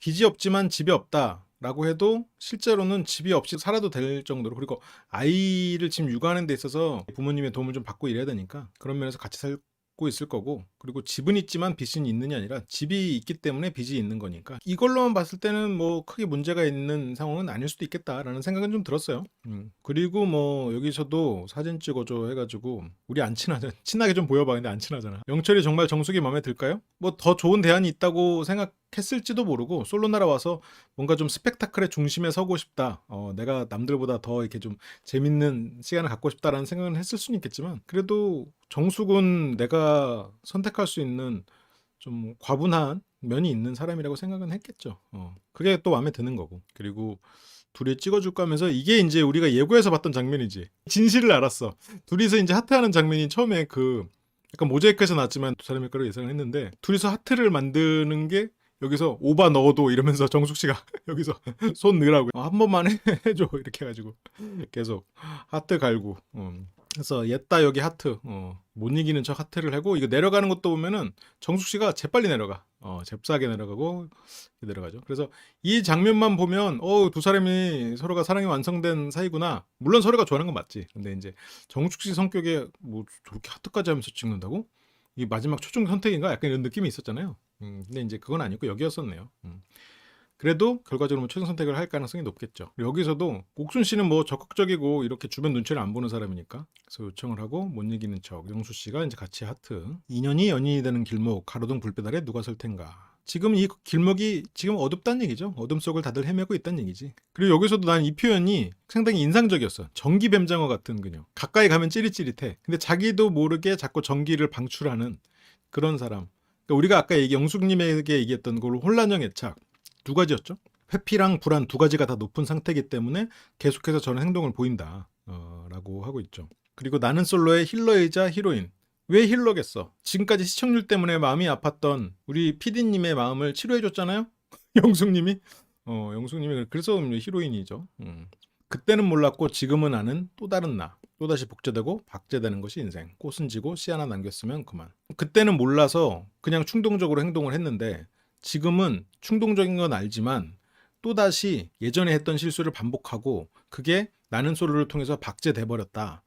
빚이 없지만 집이 없다라고 해도 실제로는 집이 없이 살아도 될 정도로, 그리고 아이를 지금 육아하는 데 있어서 부모님의 도움을 좀 받고 이래야 되니까 그런 면에서 같이 살고 있을 거고, 그리고 집은 있지만 빚은 있느냐 아니라 집이 있기 때문에 빚이 있는 거니까 이걸로만 봤을 때는 뭐 크게 문제가 있는 상황은 아닐 수도 있겠다라는 생각은 좀 들었어요. 그리고 뭐 여기서도 사진 찍어줘 해가지고 우리 안 친하잖아. 친하게 좀 보여봐. 근데 안 친하잖아. 영철이 정말 정숙이 마음에 들까요? 뭐 더 좋은 대안이 있다고 생각했을지도 모르고 솔로 날아와서 뭔가 좀 스펙타클의 중심에 서고 싶다. 내가 남들보다 더 이렇게 좀 재밌는 시간을 갖고 싶다라는 생각은 했을 수는 있겠지만, 그래도 정숙은 내가 선택할 수 있는 좀 과분한 면이 있는 사람이라고 생각은 했겠죠. 그게 또 마음에 드는 거고. 그리고 둘이 찍어줄까 하면서 이게 이제 우리가 예고에서 봤던 장면이지. 진실을 알았어. 둘이서 이제 하트하는 장면이 처음에 그 약간 모자이크에서 나왔지만 두 사람일 거라고 예상을 했는데, 둘이서 하트를 만드는 게 여기서 오바 넣어도 이러면서 정숙 씨가 여기서 손 넣으라고 한 번만 해줘 이렇게 해가지고 계속 하트 갈고. 그래서 옛다 여기 하트, 못 이기는 척 하트를 하고, 이거 내려가는 것도 보면은 정숙 씨가 재빨리 내려가. 잽싸게 내려가고 내려가죠. 그래서 이 장면만 보면 두 사람이 서로가 사랑이 완성된 사이구나. 물론 서로가 좋아하는 건 맞지. 근데 이제 정숙 씨 성격에 뭐 저렇게 하트까지 하면서 찍는다고? 이 마지막 최종 선택인가? 약간 이런 느낌이 있었잖아요. 근데 이제 그건 아니고 여기였었네요. 그래도 결과적으로 뭐 최종 선택을 할 가능성이 높겠죠. 여기서도 옥순 씨는 뭐 적극적이고 이렇게 주변 눈치를 안 보는 사람이니까 그래서 요청을 하고 못 이기는 척. 영수 씨가 이제 같이 하트. 인연이 연인이 되는 길목, 가로등 불pe달에 누가 설 텐가. 지금 이 길목이 지금 어둡다는 얘기죠. 어둠 속을 다들 헤매고 있다는 얘기지. 그리고 여기서도 난 이 표현이 상당히 인상적이었어. 전기 뱀장어 같은 그녀. 가까이 가면 찌릿찌릿해. 근데 자기도 모르게 자꾸 전기를 방출하는 그런 사람. 그러니까 우리가 아까 영숙님에게 얘기했던 그 혼란형 애착 두 가지였죠. 회피랑 불안 두 가지가 다 높은 상태이기 때문에 계속해서 저런 행동을 보인다 라고 하고 있죠. 그리고 나는 솔로의 힐러이자 히로인. 왜 힐러겠어? 지금까지 시청률 때문에 마음이 아팠던 우리 PD님의 마음을 치료해줬잖아요. 영숙님이. 영숙님이 그래서 히로인이죠. 그때는 몰랐고 지금은 아는 또 다른 나. 또다시 복제되고 박제되는 것이 인생. 꽃은 지고 씨 하나 남겼으면 그만. 그때는 몰라서 그냥 충동적으로 행동을 했는데, 지금은 충동적인 건 알지만 또다시 예전에 했던 실수를 반복하고 그게 나는 솔로를 통해서 박제돼 버렸다.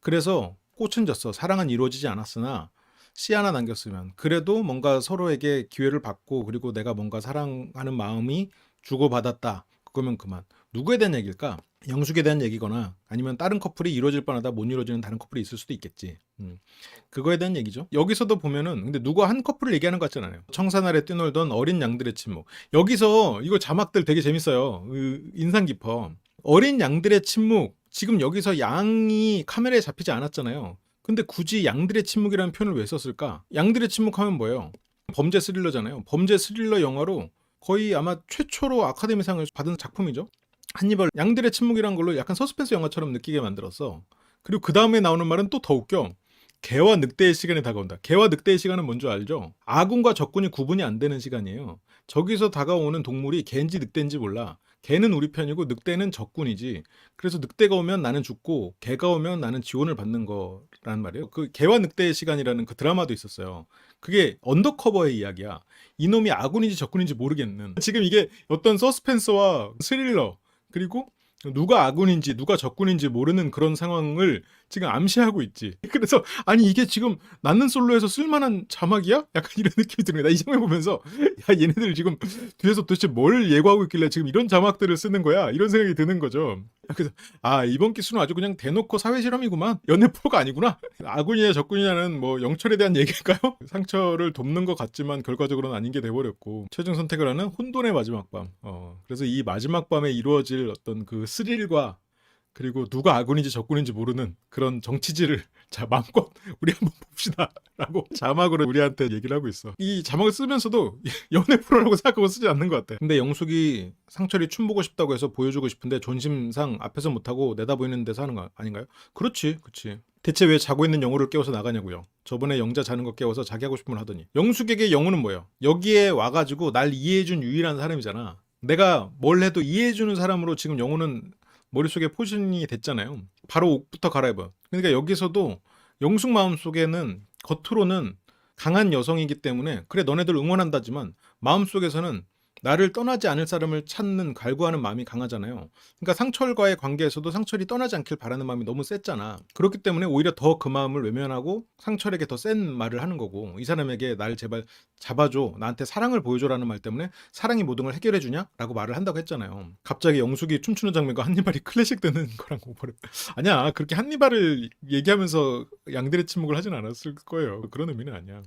그래서 꽃은 졌어. 사랑은 이루어지지 않았으나 씨 하나 남겼으면, 그래도 뭔가 서로에게 기회를 받고 그리고 내가 뭔가 사랑하는 마음이 주고받았다. 그거면 그만. 누구에 대한 얘기일까? 영숙에 대한 얘기거나 아니면 다른 커플이 이루어질 뻔하다 못 이루어지는 다른 커플이 있을 수도 있겠지. 그거에 대한 얘기죠. 여기서도 보면은 근데 누가 한 커플을 얘기하는 것 같잖아요. 청산 아래 뛰놀던 어린 양들의 침묵. 여기서 이거 자막들 되게 재밌어요. 인상 깊어. 어린 양들의 침묵. 지금 여기서 양이 카메라에 잡히지 않았잖아요. 근데 굳이 양들의 침묵이라는 표현을 왜 썼을까? 양들의 침묵하면 뭐예요? 범죄 스릴러잖아요. 범죄 스릴러 영화로 거의 아마 최초로 아카데미상을 받은 작품이죠. 한니발 양들의 침묵이란 걸로 약간 서스펜스 영화처럼 느끼게 만들었어. 그리고 그 다음에 나오는 말은 또 더 웃겨. 개와 늑대의 시간이 다가온다. 개와 늑대의 시간은 뭔지 알죠? 아군과 적군이 구분이 안 되는 시간이에요. 저기서 다가오는 동물이 개인지 늑대인지 몰라. 개는 우리 편이고 늑대는 적군이지. 그래서 늑대가 오면 나는 죽고 개가 오면 나는 지원을 받는 거란 말이에요. 그 개와 늑대의 시간이라는 그 드라마도 있었어요. 그게 언더커버의 이야기야. 이놈이 아군인지 적군인지 모르겠는. 지금 이게 어떤 서스펜스와 스릴러, 그리고 누가 아군인지 누가 적군인지 모르는 그런 상황을 지금 암시하고 있지. 그래서 아니 이게 지금 나는 솔로에서 쓸만한 자막이야? 약간 이런 느낌이 드는 거야. 나 이 장면 보면서 야 얘네들 지금 뒤에서 도대체 뭘 예고하고 있길래 지금 이런 자막들을 쓰는 거야? 이런 생각이 드는 거죠. 그래서 이번 기수는 아주 그냥 대놓고 사회 실험이구만. 연애 프로가 아니구나. 아군이냐 적군이냐는 뭐 영철에 대한 얘기일까요? 상처를 돕는 것 같지만 결과적으로는 아닌 게 돼버렸고, 최종 선택을 하는 혼돈의 마지막 밤. 그래서 이 마지막 밤에 이루어질 어떤 그 스릴과 그리고 누가 아군인지 적군인지 모르는 그런 정치질을 자 마음껏 우리 한번 봅시다 라고 자막으로 우리한테 얘기를 하고 있어. 이 자막을 쓰면서도 연애 프로라고 생각하고 쓰지 않는 것 같아. 근데 영숙이 상철이 춤 보고 싶다고 해서 보여주고 싶은데 존심상 앞에서 못하고 내다보이는 데서 하는 거 아닌가요? 그렇지. 대체 왜 자고 있는 영우를 깨워서 나가냐고요. 저번에 영자 자는 거 깨워서 자기 하고 싶은 걸 하더니. 영숙에게 영우는 뭐예요? 여기에 와가지고 날 이해해준 유일한 사람이잖아. 내가 뭘 해도 이해해주는 사람으로 지금 영우는 머릿속에 포진이 됐잖아요. 바로 옷부터 갈아입어. 그러니까 여기서도 영숙 마음속에는 겉으로는 강한 여성이기 때문에 그래 너네들 응원한다지만 마음속에서는 나를 떠나지 않을 사람을 찾는 갈구하는 마음이 강하잖아요. 그러니까 상철과의 관계에서도 상철이 떠나지 않길 바라는 마음이 너무 셌잖아. 그렇기 때문에 오히려 더 그 마음을 외면하고 상철에게 더 센 말을 하는 거고, 이 사람에게 날 제발 잡아줘, 나한테 사랑을 보여줘라는 말 때문에 사랑이 모든 걸 해결해 주냐? 라고 말을 한다고 했잖아요. 갑자기 영숙이 춤추는 장면과 한니발이 클래식 되는 거랑 오버랩. 아니야, 그렇게 한니발을 얘기하면서 양들의 침묵을 하진 않았을 거예요. 그런 의미는 아니야.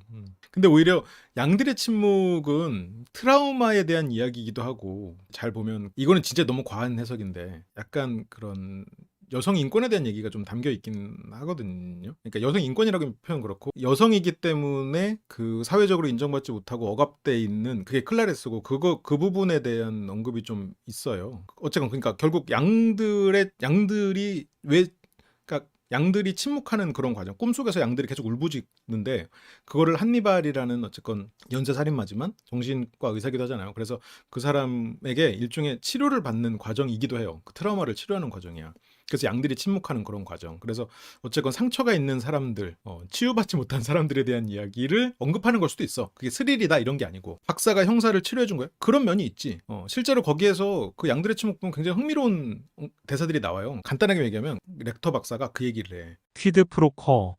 근데 오히려 양들의 침묵은 트라우마에 대한 이야기이기도 하고, 잘 보면 이거는 진짜 너무 과한 해석인데 약간 그런 여성 인권에 대한 얘기가 좀 담겨 있긴 하거든요. 그러니까 여성 인권이라고 표현 그렇고, 여성이기 때문에 그 사회적으로 인정받지 못하고 억압돼 있는 그게 클라레스고, 그 부분에 대한 언급이 좀 있어요. 어쨌건 그러니까 결국 양들이 왜, 그러니까 양들이 침묵하는 그런 과정, 꿈속에서 양들이 계속 울부짖는데, 그거를 한니발이라는 어쨌건 연쇄살인마지만 정신과 의사기도 하잖아요. 그래서 그 사람에게 일종의 치료를 받는 과정이기도 해요. 그 트라우마를 치료하는 과정이야. 그래서 양들이 침묵하는 그런 과정. 그래서 어쨌건 상처가 있는 사람들, 치유받지 못한 사람들에 대한 이야기를 언급하는 걸 수도 있어. 그게 스릴이다 이런 게 아니고, 박사가 형사를 치료해 준 거야? 그런 면이 있지. 실제로 거기에서 그 양들의 침묵 보면 굉장히 흥미로운 대사들이 나와요. 간단하게 얘기하면 렉터 박사가 그 얘기를 해. 퀴드 프로커.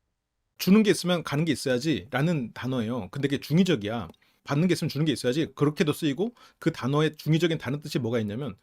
주는 게 있으면 가는 게 있어야지 라는 단어예요. 근데 그게 중의적이야. 받는 게 있으면 주는 게 있어야지. 그렇게도 쓰이고, 그 단어의 중의적인 다른 뜻이 뭐가 있냐면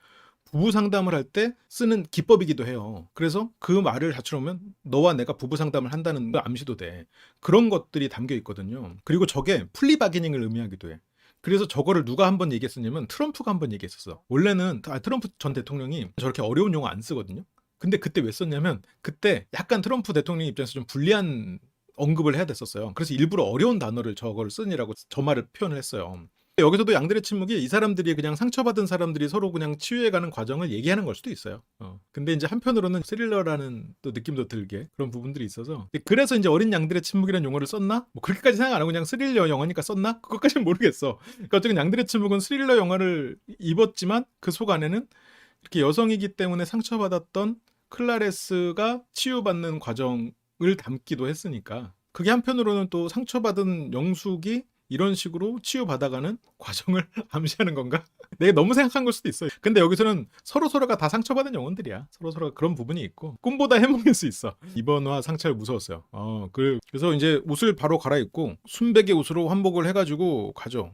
부부 상담을 할 때 쓰는 기법이기도 해요. 그래서 그 말을 다처럼면 너와 내가 부부 상담을 한다는 걸 암시도 돼. 그런 것들이 담겨 있거든요. 그리고 저게 플리바게닝을 의미하기도 해. 그래서 저거를 누가 한번 얘기했었냐면 트럼프가 한번 얘기했었어. 원래는 트럼프 전 대통령이 저렇게 어려운 용어 안 쓰거든요. 근데 그때 왜 썼냐면, 그때 약간 트럼프 대통령 입장에서 좀 불리한 언급을 해야 됐었어요. 그래서 일부러 어려운 단어를 저걸 쓰니라고 저 말을 표현을 했어요. 여기서도 양들의 침묵이 이 사람들이 그냥 상처받은 사람들이 서로 그냥 치유해가는 과정을 얘기하는 걸 수도 있어요. 근데 이제 한편으로는 스릴러라는 또 느낌도 들게 그런 부분들이 있어서, 그래서 이제 어린 양들의 침묵이라는 용어를 썼나? 뭐 그렇게까지 생각 안 하고 그냥 스릴러 영화니까 썼나? 그것까지는 모르겠어. 그러니까 어쨌든 양들의 침묵은 스릴러 영화를 입었지만 그 속 안에는 이렇게 여성이기 때문에 상처받았던 클라레스가 치유받는 과정을 담기도 했으니까, 그게 한편으로는 또 상처받은 영숙이 이런 식으로 치유받아가는 과정을 암시하는 건가? 내가 너무 생각한 걸 수도 있어요. 근데 여기서는 서로가 다 상처받은 영혼들이야. 서로가 그런 부분이 있고, 꿈보다 해몽일 수 있어. 이번 화 상처를 무서웠어요. 그래서 이제 옷을 바로 갈아입고 순백의 옷으로 환복을 해가지고 가죠.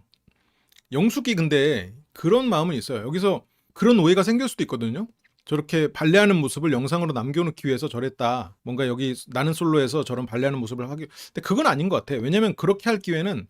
영숙이 근데 그런 마음은 있어요. 여기서 그런 오해가 생길 수도 있거든요. 저렇게 발레하는 모습을 영상으로 남겨놓기 위해서 저랬다. 뭔가 여기 나는 솔로에서 저런 발레하는 모습을 하기. 근데 그건 아닌 것 같아. 왜냐면 그렇게 할 기회는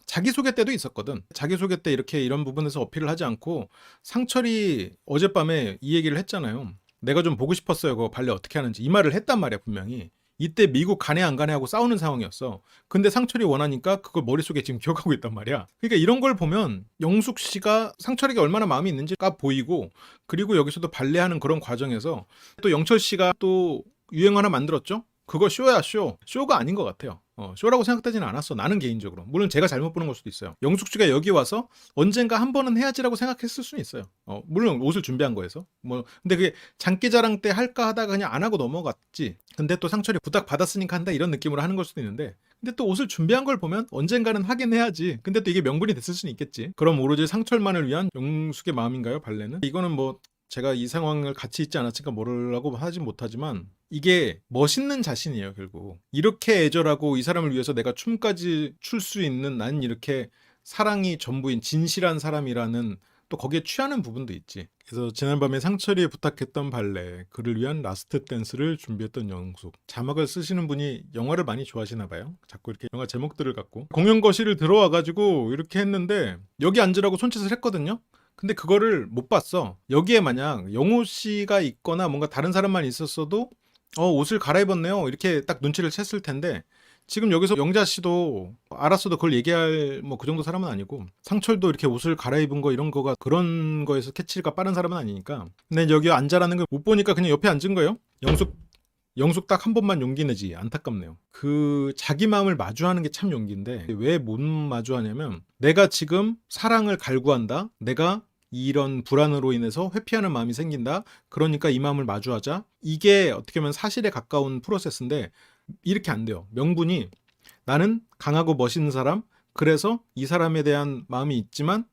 자기소개 때도 있었거든. 자기소개 때 이렇게 이런 부분에서 어필을 하지 않고, 상철이 어젯밤에 이 얘기를 했잖아요. 내가 좀 보고 싶었어요. 그거 발레 어떻게 하는지. 이 말을 했단 말이야, 분명히. 이때 미국 가네 안 가네 하고 싸우는 상황이었어. 근데 상철이 원하니까 그걸 머릿속에 지금 기억하고 있단 말이야. 그러니까 이런 걸 보면 영숙 씨가 상철에게 얼마나 마음이 있는지가 보이고, 그리고 여기서도 발레하는 그런 과정에서 또 영철 씨가 또 유행 하나 만들었죠? 그거 쇼야, 쇼. 쇼가 아닌 것 같아요. 쇼라고 생각되지는 않았어. 나는 개인적으로. 물론 제가 잘못 보는 걸 수도 있어요. 영숙 씨가 여기 와서 언젠가 한 번은 해야지라고 생각했을 수는 있어요. 물론 옷을 준비한 거에서. 근데 그게 장기자랑 때 할까 하다가 그냥 안 하고 넘어갔지. 근데 또 상철이 부탁 받았으니까 한다 이런 느낌으로 하는 걸 수도 있는데, 근데 또 옷을 준비한 걸 보면 언젠가는 하긴 해야지. 근데 또 이게 명분이 됐을 수는 있겠지. 그럼 오로지 상철만을 위한 영숙의 마음인가요, 발레는? 이거는 뭐 제가 이 상황을 같이 있지 않았으니까 뭐라고 하진 못하지만, 이게 멋있는 자신이에요. 결국 이렇게 애절하고 이 사람을 위해서 내가 춤까지 출 수 있는, 난 이렇게 사랑이 전부인 진실한 사람이라는, 또 거기에 취하는 부분도 있지. 그래서 지난밤에 상철이 부탁했던 발레, 그를 위한 라스트 댄스를 준비했던 영숙. 자막을 쓰시는 분이 영화를 많이 좋아하시나 봐요. 자꾸 이렇게 영화 제목들을 갖고 공연 거실을 들어와가지고 이렇게 했는데, 여기 앉으라고 손짓을 했거든요. 근데 그거를 못 봤어. 여기에 만약 영호 씨가 있거나 뭔가 다른 사람만 있었어도 옷을 갈아입었네요, 이렇게 딱 눈치를 챘을 텐데, 지금 여기서 영자 씨도 알았어도 그걸 얘기할 뭐 그 정도 사람은 아니고, 상철도 이렇게 옷을 갈아입은 거 이런 거가 그런 거에서 캐치가 빠른 사람은 아니니까. 근데 여기 앉아라는 걸 못 보니까 그냥 옆에 앉은 거예요. 영숙 딱 한 번만 용기 내지. 안타깝네요. 그 자기 마음을 마주하는 게 참 용기인데 왜 못 마주하냐면, 내가 지금 사랑을 갈구한다. 내가 이런 불안으로 인해서 회피하는 마음이 생긴다. 그러니까 이 마음을 마주하자. 이게 어떻게 보면 사실에 가까운 프로세스인데, 이렇게 안 돼요. 명분이 나는 강하고 멋있는 사람, 그래서 이 사람에 대한 마음이 있지만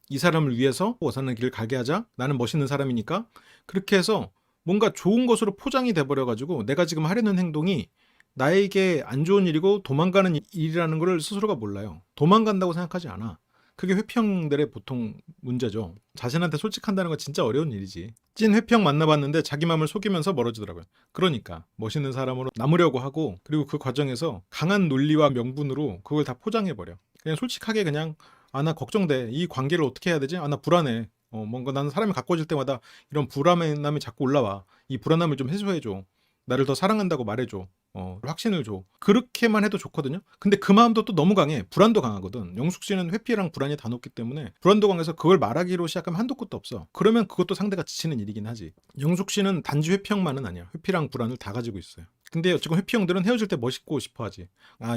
이 사람을 위해서 어사는 길을 가게 하자. 나는 멋있는 사람이니까. 그렇게 해서 뭔가 좋은 것으로 포장이 돼버려가지고 내가 지금 하려는 행동이 나에게 안 좋은 일이고 도망가는 일이라는 걸 스스로가 몰라요. 도망간다고 생각하지 않아. 그게 회피형들의 보통 문제죠. 자신한테 솔직한다는 건 진짜 어려운 일이지. 찐 회피형 만나봤는데 자기 마음을 속이면서 멀어지더라고요. 그러니까 멋있는 사람으로 남으려고 하고, 그리고 그 과정에서 강한 논리와 명분으로 그걸 다 포장해버려. 그냥 솔직하게 그냥 나 걱정돼. 이 관계를 어떻게 해야 되지? 나 불안해. 뭔가 나는 사람이 가까워질 때마다 이런 불안함이 자꾸 올라와. 이 불안함을 좀 해소해줘. 나를 더 사랑한다고 말해줘. 확신을 줘. 그렇게만 해도 좋거든요. 근데 그 마음도 또 너무 강해. 불안도 강하거든. 영숙 씨는 회피랑 불안이 다 높기 때문에 불안도 강해서 그걸 말하기로 시작하면 한도 끝도 없어. 그러면 그것도 상대가 지치는 일이긴 하지. 영숙 씨는 단지 회피형만은 아니야. 회피랑 불안을 다 가지고 있어요. 근데 어쨌건 회피형들은 헤어질 때 멋있고 싶어 하지.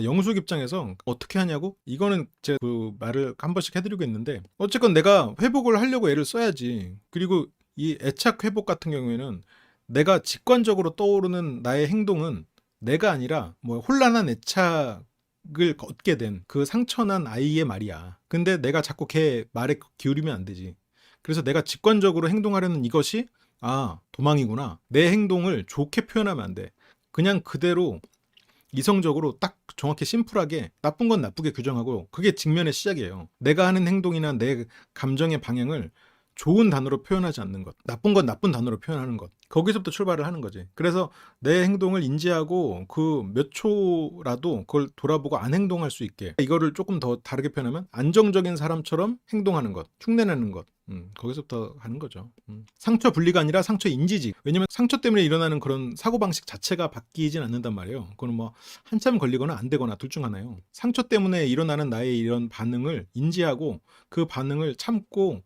영숙 입장에서 어떻게 하냐고? 이거는 제가 그 말을 한 번씩 해드리고 있는데, 어쨌건 내가 회복을 하려고 애를 써야지. 그리고 이 애착 회복 같은 경우에는 내가 직관적으로 떠오르는 나의 행동은 내가 아니라 뭐 혼란한 애착을 얻게 된 그 상처난 아이의 말이야. 근데 내가 자꾸 걔 말에 기울이면 안 되지. 그래서 내가 직관적으로 행동하려는 이것이 도망이구나. 내 행동을 좋게 표현하면 안 돼. 그냥 그대로 이성적으로 딱 정확히 심플하게 나쁜 건 나쁘게 규정하고, 그게 직면의 시작이에요. 내가 하는 행동이나 내 감정의 방향을 좋은 단어로 표현하지 않는 것, 나쁜 건 나쁜 단어로 표현하는 것, 거기서부터 출발을 하는 거지. 그래서 내 행동을 인지하고 그 몇 초라도 그걸 돌아보고 안 행동할 수 있게, 이거를 조금 더 다르게 표현하면 안정적인 사람처럼 행동하는 것, 흉내내는 것, 거기서부터 하는 거죠. 상처 분리가 아니라 상처 인지지. 왜냐면 상처 때문에 일어나는 그런 사고방식 자체가 바뀌진 않는단 말이에요. 그건 뭐 한참 걸리거나 안 되거나 둘 중 하나예요. 상처 때문에 일어나는 나의 이런 반응을 인지하고 그 반응을 참고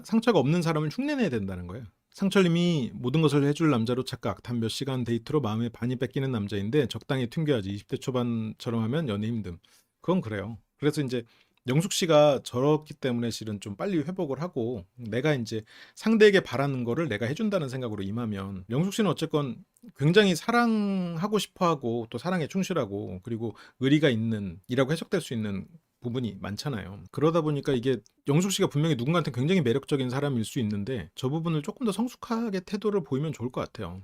상처가 없는 사람을 흉내내야 된다는 거예요. 상철님이 모든 것을 해줄 남자로 착각, 단 몇 시간 데이트로 마음의 반이 뺏기는 남자인데 적당히 튕겨야지. 20대 초반처럼 하면 연애 힘듦. 그건 그래요. 그래서 이제 영숙 씨가 저렇기 때문에 실은 좀 빨리 회복을 하고, 내가 이제 상대에게 바라는 거를 내가 해준다는 생각으로 임하면, 영숙 씨는 어쨌건 굉장히 사랑하고 싶어하고 또 사랑에 충실하고 그리고 의리가 있는 이라고 해석될 수 있는 부분이 많잖아요. 그러다 보니까 이게 영숙 씨가 분명히 누군가한테 굉장히 매력적인 사람일 수 있는데 저 부분을 조금 더 성숙하게 태도를 보이면 좋을 것 같아요.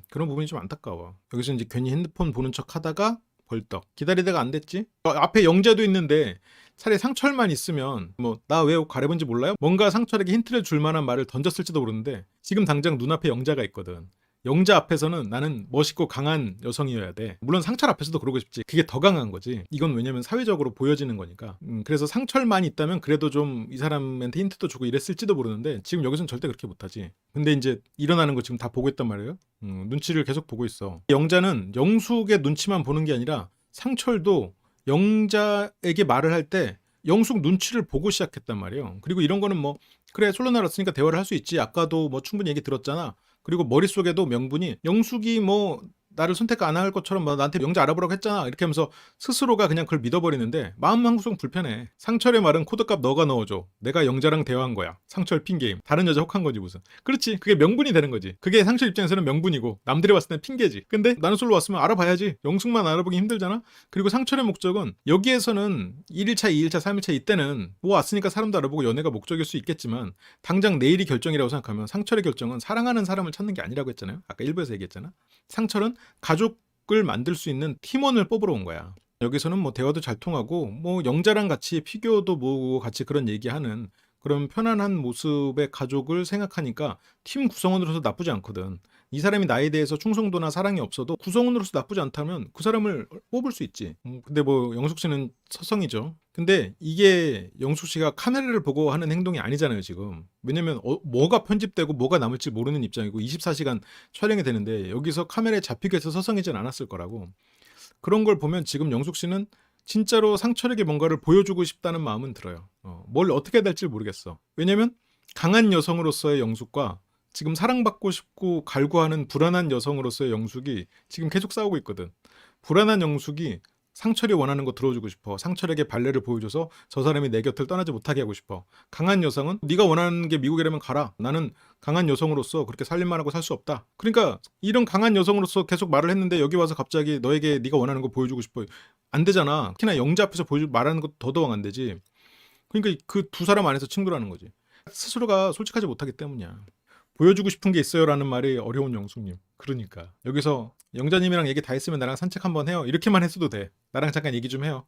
그런 부분이 좀 안타까워. 여기서 이제 괜히 핸드폰 보는 척 하다가 벌떡 기다리다가 안 됐지? 앞에 영자도 있는데 차라리 상철만 있으면 뭐 나 왜 옷 갈아입은지 몰라요? 뭔가 상철에게 힌트를 줄 만한 말을 던졌을지도 모르는데 지금 당장 눈앞에 영자가 있거든. 영자 앞에서는 나는 멋있고 강한 여성이어야 돼. 물론 상철 앞에서도 그러고 싶지. 그게 더 강한 거지. 이건 왜냐면 사회적으로 보여지는 거니까. 그래서 상철만 있다면 그래도 좀 이 사람한테 힌트도 주고 이랬을지도 모르는데 지금 여기서는 절대 그렇게 못하지. 근데 이제 일어나는 거 지금 다 보고 있단 말이에요. 눈치를 계속 보고 있어. 영자는 영숙의 눈치만 보는 게 아니라 상철도 영자에게 말을 할 때 영숙 눈치를 보고 시작했단 말이에요. 그리고 이런 거는 뭐 그래 솔로 나왔으니까 대화를 할 수 있지. 아까도 뭐 충분히 얘기 들었잖아. 그리고 머릿속에도 명분이 영숙이 뭐 나를 선택 안 할 것처럼 뭐 나한테 영자 알아보라고 했잖아 이렇게 하면서 스스로가 그냥 그걸 믿어버리는데 마음 한구석 불편해. 상철의 말은 코드값 너가 넣어줘. 내가 영자랑 대화한 거야. 상철 핑계임. 다른 여자 혹한 거지 무슨. 그렇지. 그게 명분이 되는 거지. 그게 상철 입장에서는 명분이고 남들이 봤을 땐 핑계지. 근데 나는 솔로 왔으면 알아봐야지. 영숙만 알아보기 힘들잖아. 그리고 상철의 목적은 여기에서는 1일차 2일차 3일차 이때는 뭐 왔으니까 사람도 알아보고 연애가 목적일 수 있겠지만 당장 내일이 결정이라고 생각하면 상철의 결정은 사랑하는 사람을 찾는 게 아니라고 했잖아요. 아까 1부에서 얘기했잖아. 상철은 가족을 만들 수 있는 팀원을 뽑으러 온 거야. 여기서는 뭐 대화도 잘 통하고 뭐 영자랑 같이 피규어도 모으고 같이 그런 얘기하는 그런 편안한 모습의 가족을 생각하니까 팀 구성원으로서 나쁘지 않거든. 이 사람이 나에 대해서 충성도나 사랑이 없어도 구성원으로서 나쁘지 않다면 그 사람을 뽑을 수 있지. 근데 뭐 영숙 씨는 서성이죠. 근데 이게 영숙 씨가 카메라를 보고 하는 행동이 아니잖아요 지금. 왜냐면 뭐가 편집되고 뭐가 남을지 모르는 입장이고 24시간 촬영이 되는데 여기서 카메라에 잡히게 해서 서성이진 않았을 거라고. 그런 걸 보면 지금 영숙 씨는 진짜로 상철에게 뭔가를 보여주고 싶다는 마음은 들어요. 뭘 어떻게 해야 될지 모르겠어. 왜냐면 강한 여성으로서의 영숙과 지금 사랑받고 싶고 갈구하는 불안한 여성으로서의 영숙이 지금 계속 싸우고 있거든. 불안한 영숙이 상철이 원하는 거 들어주고 싶어. 상철에게 발레를 보여줘서 저 사람이 내 곁을 떠나지 못하게 하고 싶어. 강한 여성은 네가 원하는 게 미국이라면 가라. 나는 강한 여성으로서 그렇게 살림만 하고 살 수 없다. 그러니까 이런 강한 여성으로서 계속 말을 했는데 여기 와서 갑자기 너에게 네가 원하는 거 보여주고 싶어. 안 되잖아. 특히나 영자 앞에서 말하는 것도 더더욱 안 되지. 그러니까 그 두 사람 안에서 친구라는 거지. 스스로가 솔직하지 못하기 때문이야. 보여주고 싶은 게 있어요라는 말이 어려운 영숙님. 그러니까 여기서 영자님이랑 얘기 다 했으면 나랑 산책 한번 해요. 이렇게만 했어도 돼. 나랑 잠깐 얘기 좀 해요.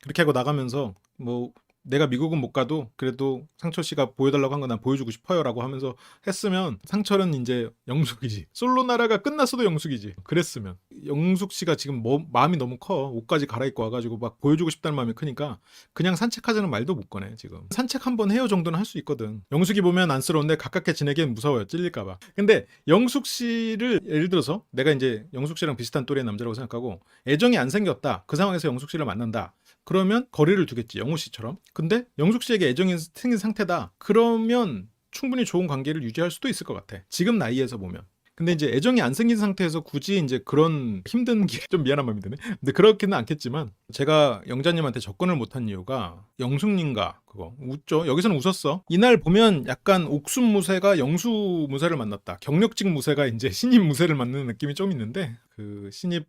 그렇게 하고 나가면서 뭐 내가 미국은 못 가도 그래도 상철 씨가 보여달라고 한 거 난 보여주고 싶어요라고 하면서 했으면 상철은 이제 영숙이지. 솔로 나라가 끝났어도 영숙이지. 그랬으면 영숙 씨가 지금 뭐 마음이 너무 커. 옷까지 갈아입고 와가지고 막 보여주고 싶다는 마음이 크니까 그냥 산책하자는 말도 못 꺼내 지금. 산책 한번 해요 정도는 할 수 있거든. 영숙이 보면 안쓰러운데 가깝게 지내기엔 무서워요. 찔릴까봐. 근데 영숙 씨를 예를 들어서 내가 이제 영숙 씨랑 비슷한 또래의 남자라고 생각하고 애정이 안 생겼다. 그 상황에서 영숙 씨를 만난다. 그러면 거리를 두겠지. 영호 씨처럼. 근데 영숙 씨에게 애정이 생긴 상태다. 그러면 충분히 좋은 관계를 유지할 수도 있을 것 같아. 지금 나이에서 보면. 근데 이제 애정이 안 생긴 상태에서 굳이 이제 그런 힘든 길, 좀 미안한 마음이 드네. 근데 그렇게는 않겠지만 제가 영자님한테 접근을 못한 이유가 영숙님과 그거 웃죠. 여기서는 웃었어. 이날 보면 약간 옥순 무쇠가 영수 무쇠를 만났다. 경력직 무쇠가 이제 신입 무쇠를 만나는 느낌이 좀 있는데 그 신입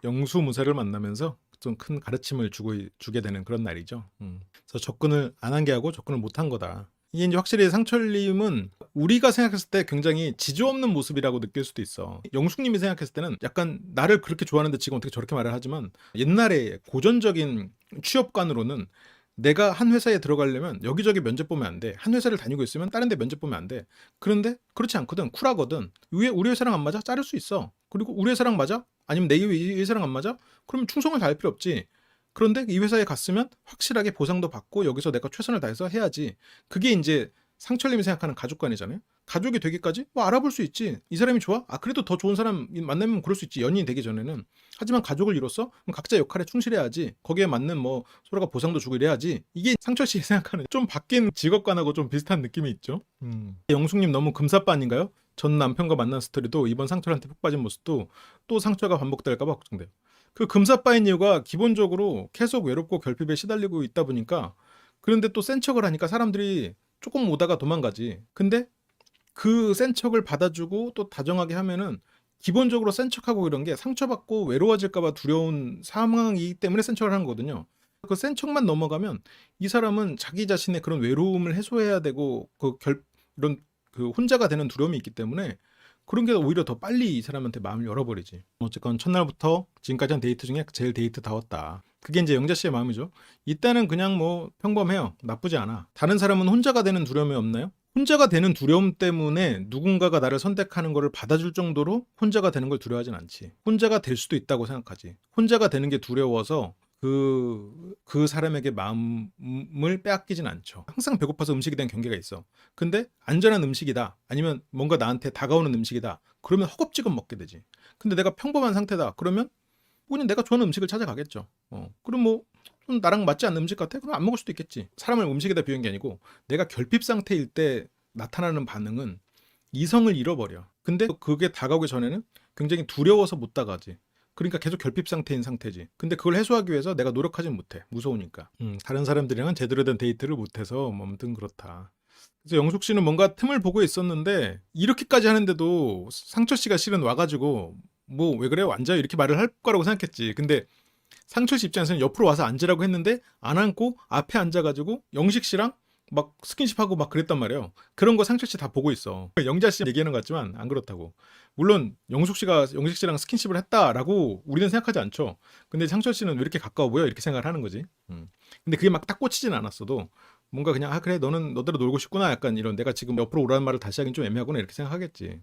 영수 무쇠를 만나면서 좀 큰 가르침을 주게 되는 그런 날이죠. 그래서 접근을 안 한 게 하고 접근을 못 한 거다. 이게 이제 확실히 상철님은 우리가 생각했을 때 굉장히 지조 없는 모습이라고 느낄 수도 있어. 영숙님이 생각했을 때는 약간 나를 그렇게 좋아하는데 지금 어떻게 저렇게 말을 하지만 옛날에 고전적인 취업관으로는 내가 한 회사에 들어가려면 여기저기 면접 보면 안 돼. 한 회사를 다니고 있으면 다른 데 면접 보면 안 돼. 그런데 그렇지 않거든. 쿨하거든. 우리 회사랑 안 맞아? 자를 수 있어. 그리고 우리 회사랑 맞아? 아니면 내 회사랑 안 맞아? 그러면 충성을 다할 필요 없지. 그런데 이 회사에 갔으면 확실하게 보상도 받고 여기서 내가 최선을 다해서 해야지. 그게 이제 상철님이 생각하는 가족관이잖아요. 가족이 되기까지 뭐 알아볼 수 있지. 이 사람이 좋아? 아 그래도 더 좋은 사람 만나면 그럴 수 있지. 연인이 되기 전에는. 하지만 가족을 이뤘어? 그럼 각자 역할에 충실해야지. 거기에 맞는 뭐 서로가 보상도 주고 이래야지. 이게 상철 씨 생각하는 좀 바뀐 직업관하고 좀 비슷한 느낌이 있죠. 영숙님 너무 금사빠 아닌가요? 전 남편과 만난 스토리도 이번 상철한테 푹 빠진 모습도 또 상처가 반복될까 봐 걱정돼요. 그 금사빠인 이유가 기본적으로 계속 외롭고 결핍에 시달리고 있다 보니까 그런데 또 센 척을 하니까 사람들이 조금 오다가 도망가지. 근데 그 센 척을 받아주고 또 다정하게 하면은 기본적으로 센 척하고 이런 게 상처받고 외로워질까봐 두려운 상황이기 때문에 센 척을 하는 거거든요. 그 센 척만 넘어가면 이 사람은 자기 자신의 그런 외로움을 해소해야 되고 이런 그 혼자가 되는 두려움이 있기 때문에 그런 게 오히려 더 빨리 이 사람한테 마음을 열어버리지. 어쨌건 첫날부터 지금까지 한 데이트 중에 제일 데이트다웠다. 그게 이제 영자 씨의 마음이죠. 이때는 그냥 뭐 평범해요. 나쁘지 않아. 다른 사람은 혼자가 되는 두려움이 없나요? 혼자가 되는 두려움 때문에 누군가가 나를 선택하는 것을 받아줄 정도로 혼자가 되는 걸 두려워하진 않지. 혼자가 될 수도 있다고 생각하지. 혼자가 되는 게 두려워서 그 사람에게 마음을 빼앗기진 않죠. 항상 배고파서 음식에 대한 경계가 있어. 근데 안전한 음식이다. 아니면 뭔가 나한테 다가오는 음식이다. 그러면 허겁지겁 먹게 되지. 근데 내가 평범한 상태다. 그러면 그냥 내가 좋아하는 음식을 찾아가겠죠. 그럼 뭐 좀 나랑 맞지 않는 음식 같아? 그럼 안 먹을 수도 있겠지. 사람을 음식에다 비운 게 아니고 내가 결핍 상태일 때 나타나는 반응은 이성을 잃어버려. 근데 그게 다가오기 전에는 굉장히 두려워서 못 다가지. 그러니까 계속 결핍 상태인 상태지. 근데 그걸 해소하기 위해서 내가 노력하진 못해. 무서우니까. 다른 사람들이랑은 제대로 된 데이트를 못해서 뭐 아무튼 그렇다. 그래서 영숙 씨는 뭔가 틈을 보고 있었는데 이렇게까지 하는데도 상철 씨가 실은 와가지고 뭐 왜 그래요? 앉아요 이렇게 말을 할 거라고 생각했지. 근데 상철 씨 입장에서는 옆으로 와서 앉으라고 했는데 안 앉고 앞에 앉아가지고 영식 씨랑 막 스킨십하고 막 그랬단 말이에요. 그런 거 상철 씨 다 보고 있어. 영자 씨 얘기하는 것 같지만 안 그렇다고. 물론 영숙 씨가 영식 씨랑 스킨십을 했다라고 우리는 생각하지 않죠. 근데 상철 씨는 왜 이렇게 가까워 보여? 이렇게 생각을 하는 거지. 근데 그게 막 딱 꽂히진 않았어도 뭔가 그냥 아 그래 너는 너대로 놀고 싶구나 약간 이런 내가 지금 옆으로 오라는 말을 다시 하긴 좀 애매하구나 이렇게 생각하겠지.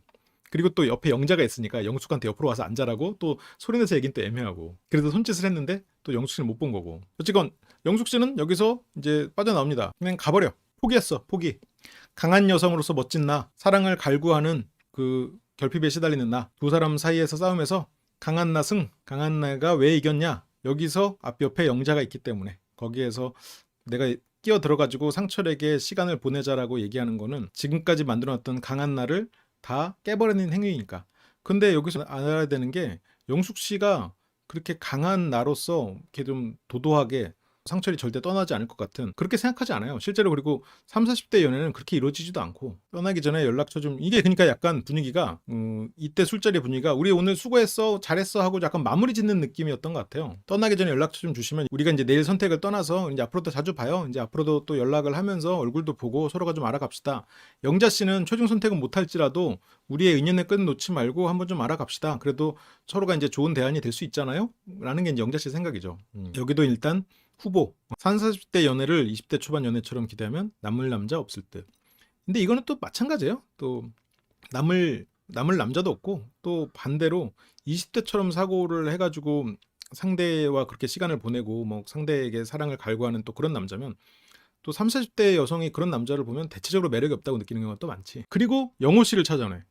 그리고 또 옆에 영자가 있으니까 영숙한테 옆으로 와서 앉아라고 또 소리내서 얘기는 또 애매하고 그래도 손짓을 했는데 또 영숙 씨는 못 본 거고 어쨌건 영숙 씨는 여기서 이제 빠져나옵니다. 그냥 가버려. 포기했어. 포기. 강한 여성으로서 멋진 나 사랑을 갈구하는 그 결핍에 시달리는 나 두 사람 사이에서 싸움에서 강한 나 승 강한 나가 왜 이겼냐 여기서 옆에 영자가 있기 때문에 거기에서 내가 끼어 들어가지고 상철에게 시간을 보내자라고 얘기하는 거는 지금까지 만들어놨던 강한 나를 다 깨버리는 행위니까. 근데 여기서 알아야 되는 게 영숙 씨가 그렇게 강한 나로서 이렇게 좀 도도하게 상철이 절대 떠나지 않을 것 같은, 그렇게 생각하지 않아요 실제로. 그리고 30, 40대 연애는 그렇게 이루어지지도 않고, 떠나기 전에 연락처 좀, 이게 그러니까 약간 분위기가 이때 술자리 분위기가 우리 오늘 수고했어 잘했어 하고 약간 마무리 짓는 느낌이었던 것 같아요. 떠나기 전에 연락처 좀 주시면 우리가 이제 내일 선택을 떠나서 이제 앞으로도 자주 봐요. 이제 앞으로도 또 연락을 하면서 얼굴도 보고 서로가 좀 알아갑시다. 영자 씨는 최종 선택은 못할지라도 우리의 인연의 끈 놓지 말고 한번 좀 알아갑시다. 그래도 서로가 이제 좋은 대안이 될 수 있잖아요 라는 게 이제 영자 씨 생각이죠. 여기도 일단 후보 30, 40대 연애를 20대 초반 연애처럼 기대하면 남을 남자 없을 듯. 근데 이거는 또 마찬가지예요. 또 남을 남자도 없고, 또 반대로 20대처럼 사고를 해가지고 상대와 그렇게 시간을 보내고 뭐 상대에게 사랑을 갈구하는 또 그런 남자면, 또 30, 40대 여성이 그런 남자를 보면 대체적으로 매력이 없다고 느끼는 경우가 또 많지. 그리고 영호 씨를 찾아내.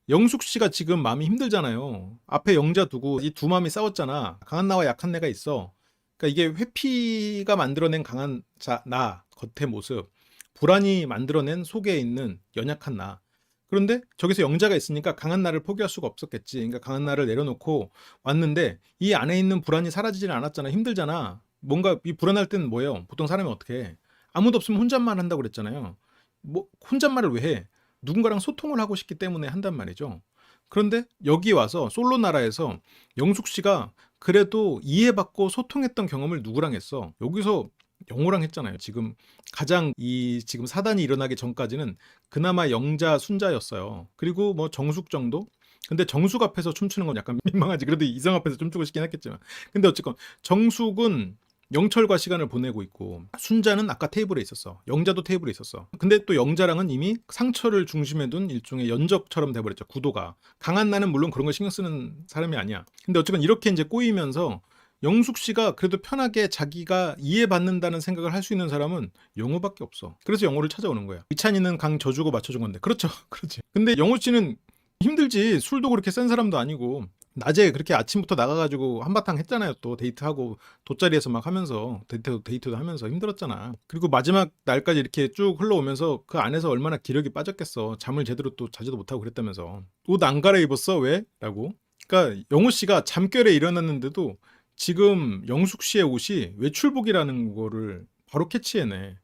영숙 씨가 지금 마음이 힘들잖아요. 앞에 영자 두고 이 두 마음이 싸웠잖아. 강한 나와 약한 내가 있어. 그러니까 이게 회피가 만들어낸 강한 나 겉의 모습, 불안이 만들어낸 속에 있는 연약한 나. 그런데 저기서 영자가 있으니까 강한 나를 포기할 수가 없었겠지. 그러니까 강한 나를 내려놓고 왔는데 이 안에 있는 불안이 사라지지는 않았잖아. 힘들잖아. 뭔가 이 불안할 때는 뭐예요? 보통 사람이 어떻게 해? 아무도 없으면 혼잣말 한다고 그랬잖아요. 뭐 혼잣말을 왜 해? 누군가랑 소통을 하고 싶기 때문에 한단 말이죠. 그런데 여기 와서 솔로 나라에서 영숙 씨가 그래도 이해받고 소통했던 경험을 누구랑 했어? 여기서 영호랑 했잖아요. 지금 가장 이 지금 사단이 일어나기 전까지는 그나마 영자 순자였어요. 그리고 뭐 정숙 정도? 근데 정숙 앞에서 춤추는 건 약간 민망하지. 그래도 이성 앞에서 춤추고 싶긴 했겠지만. 근데 어쨌건 정숙은 영철과 시간을 보내고 있고, 순자는 아까 테이블에 있었어. 영자도 테이블에 있었어. 근데 또 영자랑은 이미 상철을 중심에 둔 일종의 연적처럼 돼버렸죠. 구도가. 강한 나는 물론 그런 거 신경 쓰는 사람이 아니야. 근데 어쨌건 이렇게 이제 꼬이면서 영숙 씨가 그래도 편하게 자기가 이해받는다는 생각을 할 수 있는 사람은 영호밖에 없어. 그래서 영호를 찾아오는 거야. 이찬이는 강 져주고 맞춰준 건데. 그렇죠. 그렇지. 근데 영호 씨는 힘들지. 술도 그렇게 센 사람도 아니고 낮에 그렇게 아침부터 나가가지고 한바탕 했잖아요. 또 데이트하고 돗자리에서 막 하면서 데이트도 하면서 힘들었잖아. 그리고 마지막 날까지 이렇게 쭉 흘러오면서 그 안에서 얼마나 기력이 빠졌겠어. 잠을 제대로 또 자지도 못하고 그랬다면서. 옷 안 갈아입었어? 왜? 라고. 그러니까 영호 씨가 잠결에 일어났는데도 지금 영숙 씨의 옷이 외출복이라는 거를 바로 캐치해내.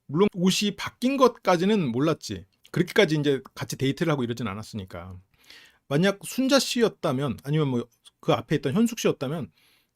물론 옷이 바뀐 것까지는 몰랐지. 그렇게까지 이제 같이 데이트를 하고 이러진 않았으니까. 만약 순자 씨였다면, 아니면 뭐 그 앞에 있던 현숙 씨였다면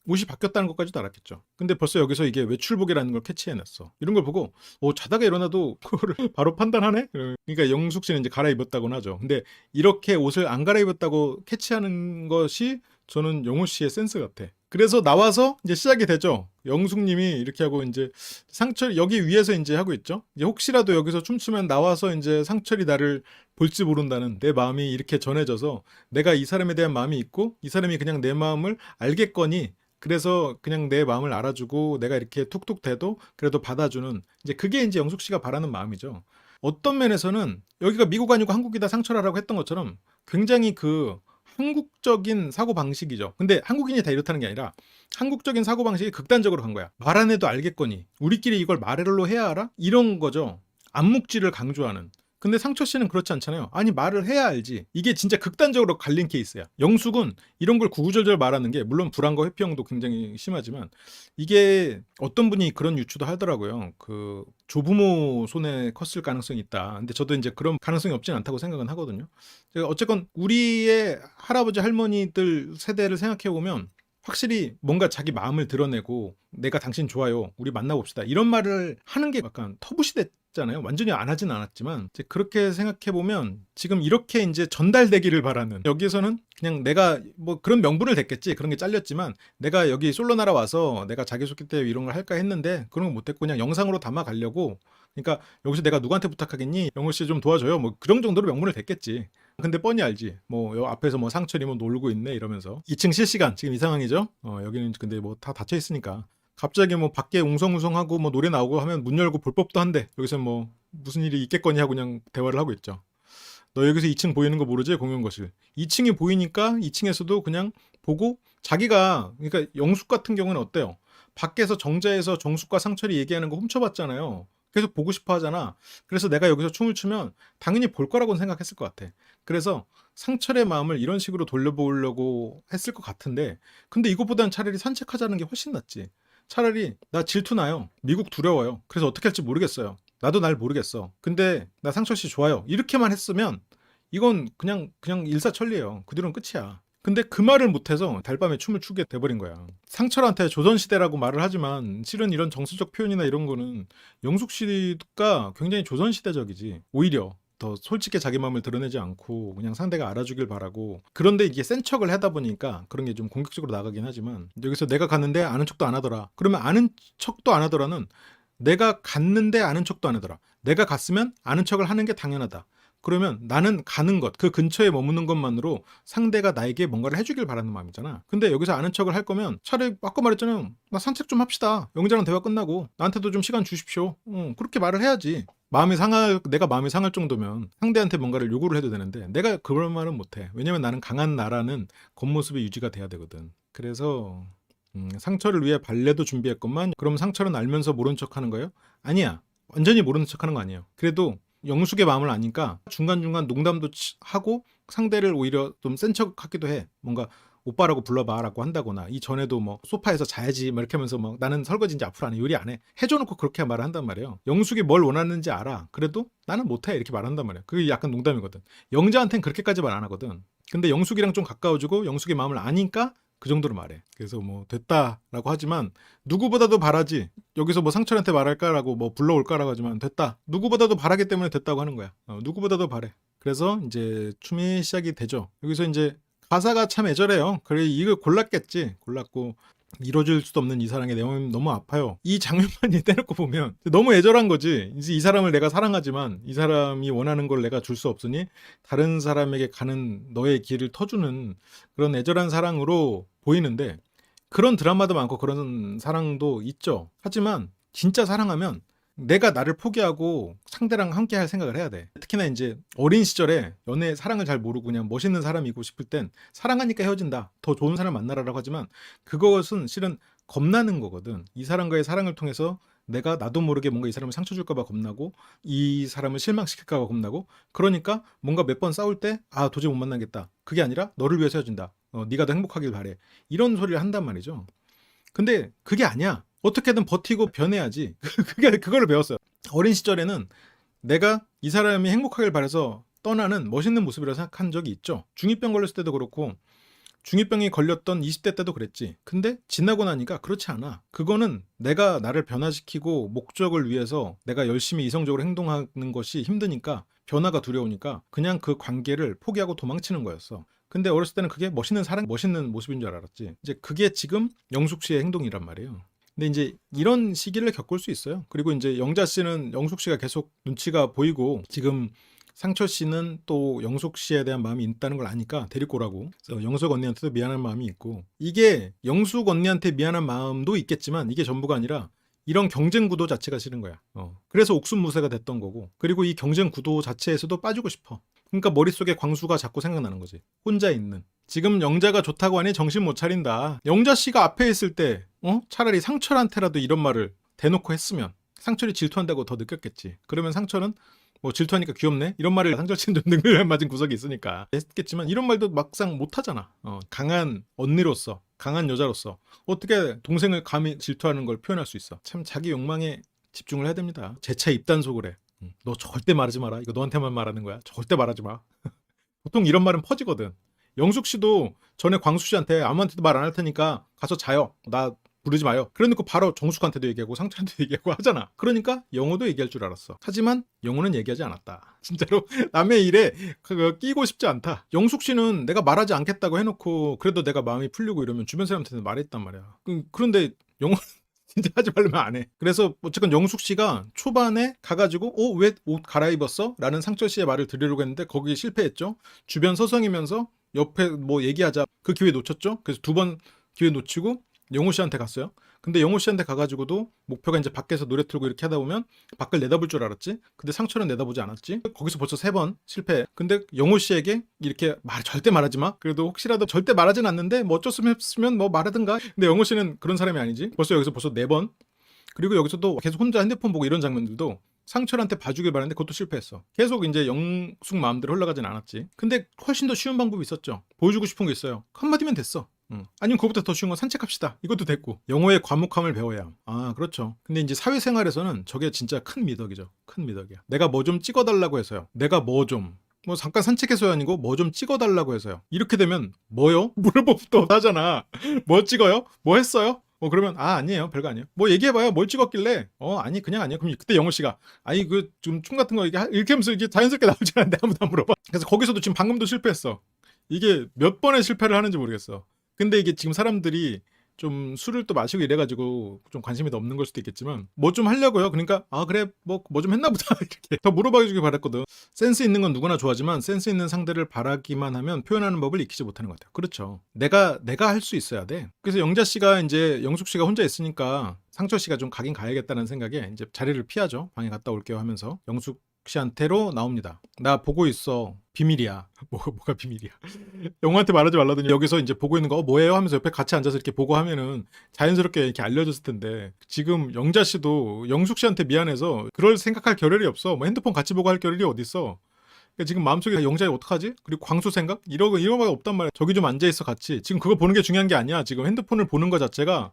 옷이 바뀌었다는 것까지도 알았겠죠. 근데 벌써 여기서 이게 외출복이라는 걸 캐치해냈어. 이런 걸 보고 자다가 일어나도 그거를 바로 판단하네? 그러니까 영숙 씨는 이제 갈아입었다고는 하죠. 근데 이렇게 옷을 안 갈아입었다고 캐치하는 것이 저는 영호 씨의 센스 같아. 그래서 나와서 이제 시작이 되죠. 영숙님이 이렇게 하고 이제 상철 여기 위에서 이제 하고 있죠. 이제 혹시라도 여기서 춤추면 나와서 이제 상철이 나를 볼지 모른다는 내 마음이 이렇게 전해져서 내가 이 사람에 대한 마음이 있고 이 사람이 그냥 내 마음을 알겠거니, 그래서 그냥 내 마음을 알아주고 내가 이렇게 툭툭 대도 그래도 받아주는, 이제 그게 이제 영숙 씨가 바라는 마음이죠. 어떤 면에서는 여기가 미국 아니고 한국이다 상철하라고 했던 것처럼 굉장히 그 한국적인 사고방식이죠. 근데 한국인이 다 이렇다는 게 아니라 한국적인 사고방식이 극단적으로 간 거야. 말 안 해도 알겠거니 우리끼리 이걸 말로 해야 알아? 이런 거죠. 암묵지를 강조하는. 근데 상철 씨는 그렇지 않잖아요. 아니 말을 해야 알지. 이게 진짜 극단적으로 갈린 케이스야. 영숙은 이런 걸 구구절절 말하는 게, 물론 불안과 회피형도 굉장히 심하지만 이게 어떤 분이 그런 유추도 하더라고요. 그 조부모 손에 컸을 가능성이 있다. 근데 저도 이제 그런 가능성이 없진 않다고 생각은 하거든요. 어쨌건 우리의 할아버지 할머니들 세대를 생각해 보면 확실히 뭔가 자기 마음을 드러내고 내가 당신 좋아요, 우리 만나봅시다, 이런 말을 하는 게 약간 터부시됐잖아요. 완전히 안 하진 않았지만 이제 그렇게 생각해 보면 지금 이렇게 이제 전달되기를 바라는, 여기에서는 그냥 내가 뭐 그런 명분을 댔겠지. 그런 게 잘렸지만 내가 여기 솔로나라 와서 내가 자기소개 때 이런 걸 할까 했는데 그런 거 못했고 그냥 영상으로 담아 가려고. 그러니까 여기서 내가 누구한테 부탁하겠니? 영호 씨 좀 도와줘요. 뭐 그런 정도로 명분을 댔겠지. 근데 뻔히 알지. 뭐 여 앞에서 뭐 상철이 뭐 놀고 있네 이러면서 2층 실시간 지금 이 상황이죠. 여기는 근데 뭐 다 닫혀 있으니까 갑자기 뭐 밖에 웅성웅성하고 뭐 노래 나오고 하면 문 열고 볼 법도 한데 여기서 뭐 무슨 일이 있겠거니 하고 그냥 대화를 하고 있죠. 너 여기서 2층 보이는 거 모르지? 공용거실. 2층이 보이니까 2층에서도 그냥 보고 자기가, 그러니까 영숙 같은 경우는 어때요? 밖에서 정자에서 정숙과 상철이 얘기하는 거 훔쳐봤잖아요. 계속 보고 싶어 하잖아. 그래서 내가 여기서 춤을 추면 당연히 볼 거라고는 생각했을 것 같아. 그래서 상철의 마음을 이런 식으로 돌려보려고 했을 것 같은데, 근데 이것보다는 차라리 산책하자는 게 훨씬 낫지. 차라리 나 질투나요. 미국 두려워요. 그래서 어떻게 할지 모르겠어요. 나도 날 모르겠어. 근데 나 상철 씨 좋아요. 이렇게만 했으면 이건 그냥 일사천리예요. 그 뒤로는 끝이야. 근데 그 말을 못해서 달밤에 춤을 추게 돼버린 거야. 상철한테 조선시대라고 말을 하지만 실은 이런 정서적 표현이나 이런 거는 영숙 씨가 굉장히 조선시대적이지. 오히려 더 솔직히 자기 마음을 드러내지 않고 그냥 상대가 알아주길 바라고. 그런데 이게 센 척을 하다 보니까 그런 게 좀 공격적으로 나가긴 하지만, 여기서 내가 갔는데 아는 척도 안 하더라. 그러면 아는 척도 안 하더라는 내가 갔는데 아는 척도 안 하더라. 내가 갔으면 아는 척을 하는 게 당연하다. 그러면 나는 가는 것, 그 근처에 머무는 것만으로 상대가 나에게 뭔가를 해주길 바라는 마음이잖아. 근데 여기서 아는 척을 할 거면 차라리 아까 말했잖아. 나 산책 좀 합시다. 영자랑 대화 끝나고 나한테도 좀 시간 주십시오. 그렇게 말을 해야지. 내가 마음이 상할 정도면 상대한테 뭔가를 요구를 해도 되는데 내가 그런 말은 못해. 왜냐면 나는 강한 나라는 겉모습이 유지가 돼야 되거든. 그래서 상처를 위해 발레도 준비했건만, 그럼 상처는 알면서 모른 척하는 거예요? 아니야. 완전히 모르는 척하는 거 아니에요. 그래도 영숙의 마음을 아니까 중간중간 농담도 하고 상대를 오히려 좀 센 척하기도 해. 뭔가 오빠라고 불러봐라고 한다거나, 이전에도 뭐 소파에서 자야지 막 이렇게 하면서 막 나는 설거지 이제 앞으로 안 해, 요리 안 해, 해줘놓고 그렇게 말을 한단 말이에요. 영숙이 뭘 원하는지 알아. 그래도 나는 못해 이렇게 말한단 말이에요. 그게 약간 농담이거든. 영자한텐 그렇게까지 말 안 하거든. 근데 영숙이랑 좀 가까워지고 영숙의 마음을 아니까 그 정도로 말해. 그래서 뭐 됐다라고 하지만 누구보다도 바라지. 여기서 뭐 상철한테 말할까라고 뭐 불러올까라고 하지만 됐다. 누구보다도 바라기 때문에 됐다고 하는 거야. 누구보다도 바래. 그래서 이제 춤이 시작이 되죠. 여기서 이제 가사가 참 애절해요. 그래 이거 골랐겠지. 골랐고, 이뤄질 수도 없는 이 사랑의 내용이 너무 아파요. 이 장면만 떼놓고 보면 너무 애절한 거지. 이제 이 사람을 내가 사랑하지만 이 사람이 원하는 걸 내가 줄 수 없으니 다른 사람에게 가는 너의 길을 터주는 그런 애절한 사랑으로 보이는데, 그런 드라마도 많고 그런 사랑도 있죠. 하지만 진짜 사랑하면 내가 나를 포기하고 상대랑 함께 할 생각을 해야 돼. 특히나 이제 어린 시절에 연애 사랑을 잘 모르고 그냥 멋있는 사람이고 싶을 땐 사랑하니까 헤어진다, 더 좋은 사람 만나라라고 하지만 그것은 실은 겁나는 거거든. 이 사람과의 사랑을 통해서 내가 나도 모르게 뭔가 이 사람을 상처 줄까 봐 겁나고, 이 사람을 실망시킬까 봐 겁나고, 그러니까 뭔가 몇 번 싸울 때 도저히 못 만나겠다, 그게 아니라 너를 위해서 헤어진다, 네가 더 행복하길 바래, 이런 소리를 한단 말이죠. 근데 그게 아니야. 어떻게든 버티고 변해야지. 그거를 배웠어요. 어린 시절에는 내가 이 사람이 행복하길 바라서 떠나는 멋있는 모습이라고 생각한 적이 있죠. 중2병 걸렸을 때도 그렇고 중2병이 걸렸던 20대 때도 그랬지. 근데 지나고 나니까 그렇지 않아. 그거는 내가 나를 변화시키고 목적을 위해서 내가 열심히 이성적으로 행동하는 것이 힘드니까, 변화가 두려우니까 그냥 그 관계를 포기하고 도망치는 거였어. 근데 어렸을 때는 그게 멋있는 사랑, 멋있는 모습인 줄 알았지. 이제 그게 지금 영숙 씨의 행동이란 말이에요. 근데 이제 이런 시기를 겪을 수 있어요. 그리고 이제 영자 씨는 영숙 씨가 계속 눈치가 보이고, 지금 상철 씨는 또 영숙 씨에 대한 마음이 있다는 걸 아니까 데리고 오라고. 그래서 영숙 언니한테도 미안한 마음이 있고, 이게 영숙 언니한테 미안한 마음도 있겠지만 이게 전부가 아니라 이런 경쟁 구도 자체가 싫은 거야. 그래서 옥순무쇠가 됐던 거고, 그리고 이 경쟁 구도 자체에서도 빠지고 싶어. 그러니까 머릿속에 광수가 자꾸 생각나는 거지. 혼자 있는. 지금 영자가 좋다고 하니 정신 못 차린다. 영자 씨가 앞에 있을 때 차라리 상철한테라도 이런 말을 대놓고 했으면 상철이 질투한다고 더 느꼈겠지. 그러면 상철은 뭐 질투하니까 귀엽네, 이런 말을 상철 씨는 좀 능글 맞은 구석이 있으니까 했겠지만, 이런 말도 막상 못하잖아. 강한 언니로서, 강한 여자로서 어떻게 동생을 감히 질투하는 걸 표현할 수 있어. 참 자기 욕망에 집중을 해야 됩니다. 재차 입단속을 해. 너 절대 말하지 마라. 이거 너한테만 말하는 거야. 절대 말하지 마. 보통 이런 말은 퍼지거든. 영숙 씨도 전에 광수 씨한테 아무한테도 말 안 할 테니까 가서 자요, 나 부르지 마요, 그래놓고 바로 정숙한테도 얘기하고 상철한테도 얘기하고 하잖아. 그러니까 영호도 얘기할 줄 알았어. 하지만 영호는 얘기하지 않았다. 진짜로 남의 일에 그거 끼고 싶지 않다. 영숙 씨는 내가 말하지 않겠다고 해놓고 그래도 내가 마음이 풀리고 이러면 주변 사람한테는 말했단 말이야. 그런데 영호 진짜 하지 말면 안 해. 그래서 어쨌건 영숙 씨가 초반에 가가지고 왜 옷 갈아입었어? 라는 상철 씨의 말을 들으려고 했는데 거기 실패했죠. 주변 서성이면서 옆에 뭐 얘기하자, 그 기회 놓쳤죠. 그래서 2번 기회 놓치고 영호 씨한테 갔어요. 근데 영호 씨한테 가가지고도 목표가 이제 밖에서 노래 틀고 이렇게 하다 보면 밖을 내다볼 줄 알았지. 근데 상철은 내다보지 않았지. 거기서 벌써 3번 실패. 근데 영호 씨에게 이렇게 절대 말하지 마, 그래도 혹시라도 절대 말하진 않는데 뭐 어쩔 수 없으면 뭐 말하든가. 근데 영호 씨는 그런 사람이 아니지. 여기서 벌써 4번. 그리고 여기서도 계속 혼자 핸드폰 보고 이런 장면들도 상철한테 봐주길 바랐는데 그것도 실패했어. 계속 이제 영숙 마음대로 흘러가진 않았지. 근데 훨씬 더 쉬운 방법이 있었죠. 보여주고 싶은 게 있어요. 한마디면 됐어. 아니면 그것보다 더 쉬운 건 산책합시다. 이것도 됐고. 영어의 과묵함을 배워야. 아, 그렇죠. 근데 이제 사회생활에서는 저게 진짜 큰 미덕이죠. 큰 미덕이야. 내가 뭐 좀 찍어달라고 해서요. 내가 뭐 잠깐 산책해서야 아니고 뭐 좀 찍어달라고 해서요. 이렇게 되면 뭐요? 물어보부터 하잖아. 뭐 찍어요? 뭐 했어요? 그러면 아니에요. 별거 아니에요. 뭐 얘기해봐요. 뭘 찍었길래? 아니 그냥 아니에요. 그럼 그때 영호 씨가 아니 그 좀 춤 같은 거 이렇게 하면서 이게 자연스럽게 나오지 않는데 아무도 안 물어봐. 그래서 거기서도 지금 방금도 실패했어. 이게 몇 번의 실패를 하는지 모르겠어. 근데 이게 지금 사람들이 좀 술을 또 마시고 이래가지고 좀 관심이 없는 걸 수도 있겠지만 뭐 좀 하려고요. 그러니까 그래 뭐 좀 했나 보다 이렇게 더 물어봐주길 바랬거든. 센스 있는 건 누구나 좋아하지만 센스 있는 상대를 바라기만 하면 표현하는 법을 익히지 못하는 것 같아요. 그렇죠. 내가 할 수 있어야 돼. 그래서 영자 씨가 이제 영숙 씨가 혼자 있으니까 상철 씨가 좀 가긴 가야겠다는 생각에 이제 자리를 피하죠. 방에 갔다 올게요 하면서 영숙 씨한테로 나옵니다. 나 보고 있어. 비밀이야. 뭐가 비밀이야. 영호한테 말하지 말라더니 여기서 이제 보고 있는 거 뭐예요? 하면서 옆에 같이 앉아서 이렇게 보고 하면은 자연스럽게 이렇게 알려줬을 텐데 지금 영자 씨도 영숙 씨한테 미안해서 그럴 생각할 겨를이 없어. 뭐 핸드폰 같이 보고 할 겨를이 어딨어. 그러니까 지금 마음속에 영자이 어떡하지? 그리고 광수 생각? 이런 거밖에 없단 말이야. 저기 좀 앉아있어 같이. 지금 그거 보는 게 중요한 게 아니야. 지금 핸드폰을 보는 거 자체가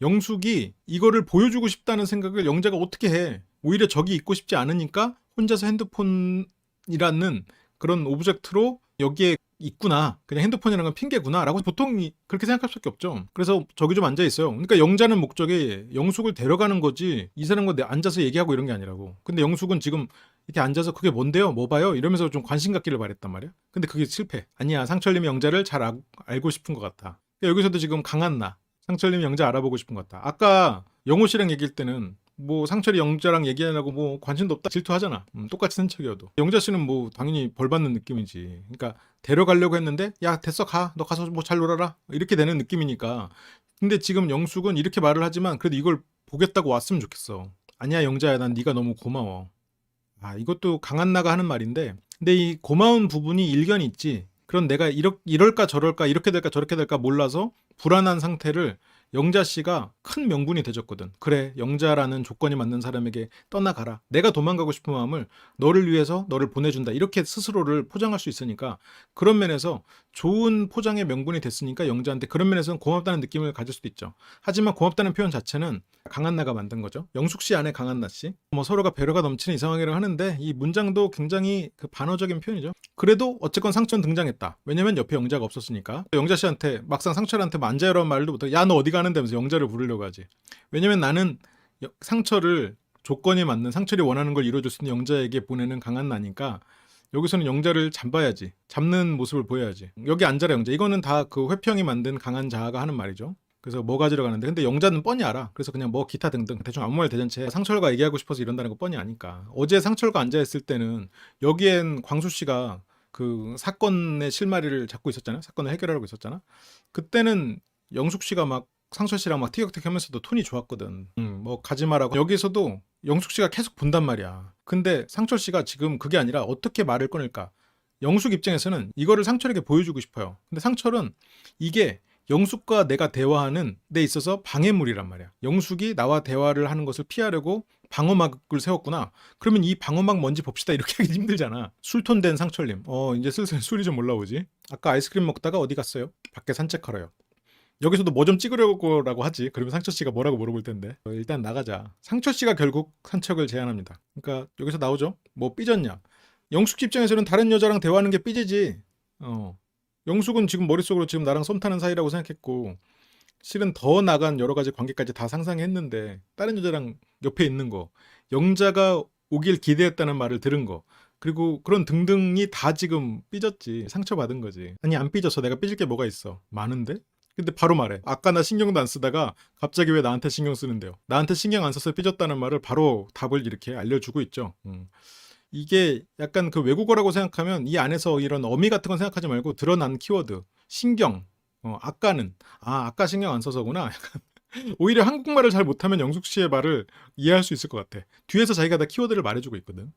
영숙이 이거를 보여주고 싶다는 생각을 영자가 어떻게 해. 오히려 저기 있고 싶지 않으니까 혼자서 핸드폰이라는 그런 오브젝트로 여기에 있구나. 그냥 핸드폰이라는 건 핑계구나. 라고 보통 그렇게 생각할 수밖에 없죠. 그래서 저기 좀 앉아있어요. 그러니까 영자는 목적이 영숙을 데려가는 거지 이 사람과 앉아서 얘기하고 이런 게 아니라고. 근데 영숙은 지금 이렇게 앉아서 그게 뭔데요? 뭐 봐요? 이러면서 좀 관심 갖기를 바랬단 말이야. 근데 그게 실패. 아니야. 상철님이 영자를 잘 알고 싶은 것 같아. 그러니까 여기서도 지금 강한 나. 상철님이 영자 알아보고 싶은 것 같다. 아까 영호 씨랑 얘기할 때는 뭐 상철이 영자랑 얘기하려고 뭐 관심도 없다 질투하잖아. 똑같이 산책이어도 영자 씨는 뭐 당연히 벌 받는 느낌이지. 그러니까 데려가려고 했는데 야 됐어 가 너 가서 뭐 잘 놀아라 이렇게 되는 느낌이니까. 근데 지금 영숙은 이렇게 말을 하지만 그래도 이걸 보겠다고 왔으면 좋겠어. 아니야 영자야 난 네가 너무 고마워. 이것도 강한나가 하는 말인데 근데 이 고마운 부분이 일견이 있지. 그런 내가 이럴까 저럴까 이렇게 될까 저렇게 될까 몰라서 불안한 상태를 영자 씨가 큰 명분이 되줬거든. 그래, 영자라는 조건이 맞는 사람에게 떠나가라. 내가 도망가고 싶은 마음을 너를 위해서 너를 보내준다. 이렇게 스스로를 포장할 수 있으니까 그런 면에서 좋은 포장의 명분이 됐으니까 영자한테 그런 면에서는 고맙다는 느낌을 가질 수도 있죠. 하지만 고맙다는 표현 자체는 강한나가 만든 거죠. 영숙 씨 안에 강한나 씨. 뭐 서로가 배려가 넘치는 이상하게를 하는데 이 문장도 굉장히 그 반어적인 표현이죠. 그래도 어쨌건 상처는 등장했다. 왜냐면 옆에 영자가 없었으니까. 영자 씨한테 막상 상철한테 뭐 앉아요라는 말도 못하고 야 너 어디 가는데면서 영자를 부르려고 하지. 왜냐면 나는 상철을 조건이 맞는 상철이 원하는 걸 이루어줄 수 있는 영자에게 보내는 강한나니까 여기서는 영자를 잡아야지. 잡는 모습을 보여야지. 여기 앉아라 영자. 이거는 다 그 회평이 만든 강한 자아가 하는 말이죠. 그래서 뭐 가지러 가는데 근데 영자는 뻔히 알아. 그래서 그냥 뭐 기타 등등 대충 아무 말 대잔치 상철과 얘기하고 싶어서 이런다는 거 뻔히 아니까. 어제 상철과 앉아있을 때는 여기엔 광수 씨가 그 사건의 실마리를 잡고 있었잖아. 사건을 해결하고 있었잖아. 그때는 영숙 씨가 막 상철 씨랑 막 티격태격 하면서도 톤이 좋았거든. 뭐 가지 마라고. 여기서도 영숙 씨가 계속 본단 말이야. 근데 상철 씨가 지금 그게 아니라 어떻게 말을 꺼낼까? 영숙 입장에서는 이거를 상철에게 보여주고 싶어요. 근데 상철은 이게 영숙과 내가 대화하는 데 있어서 방해물이란 말이야. 영숙이 나와 대화를 하는 것을 피하려고 방어막을 세웠구나. 그러면 이 방어막 뭔지 봅시다. 이렇게 하기 힘들잖아. 술톤된 상철님. 이제 슬슬 술이 좀 올라오지. 아까 아이스크림 먹다가 어디 갔어요? 밖에 산책하러요. 여기서도 뭐 좀 찍으려고 하지. 그러면 상철 씨가 뭐라고 물어볼 텐데. 일단 나가자. 상철 씨가 결국 산책을 제안합니다. 그러니까 여기서 나오죠. 뭐 삐졌냐. 영숙 입장에서는 다른 여자랑 대화하는 게 삐지지. 영숙은 지금 머릿속으로 지금 나랑 썸 타는 사이라고 생각했고 실은 더 나간 여러 가지 관계까지 다 상상했는데 다른 여자랑 옆에 있는 거 영자가 오길 기대했다는 말을 들은 거 그리고 그런 등등이 다 지금 삐졌지. 상처받은 거지. 아니 안 삐졌어. 내가 삐질 게 뭐가 있어. 많은데? 근데 바로 말해. 아까 나 신경도 안 쓰다가 갑자기 왜 나한테 신경 쓰는데요. 나한테 신경 안 써서 삐졌다는 말을 바로 답을 이렇게 알려주고 있죠. 이게 약간 그 외국어라고 생각하면 이 안에서 이런 어미 같은 건 생각하지 말고 드러난 키워드 신경 아까는 아까 신경 안 써서구나. 약간 오히려 한국말을 잘 못하면 영숙 씨의 말을 이해할 수 있을 것 같아. 뒤에서 자기가 다 키워드를 말해주고 있거든.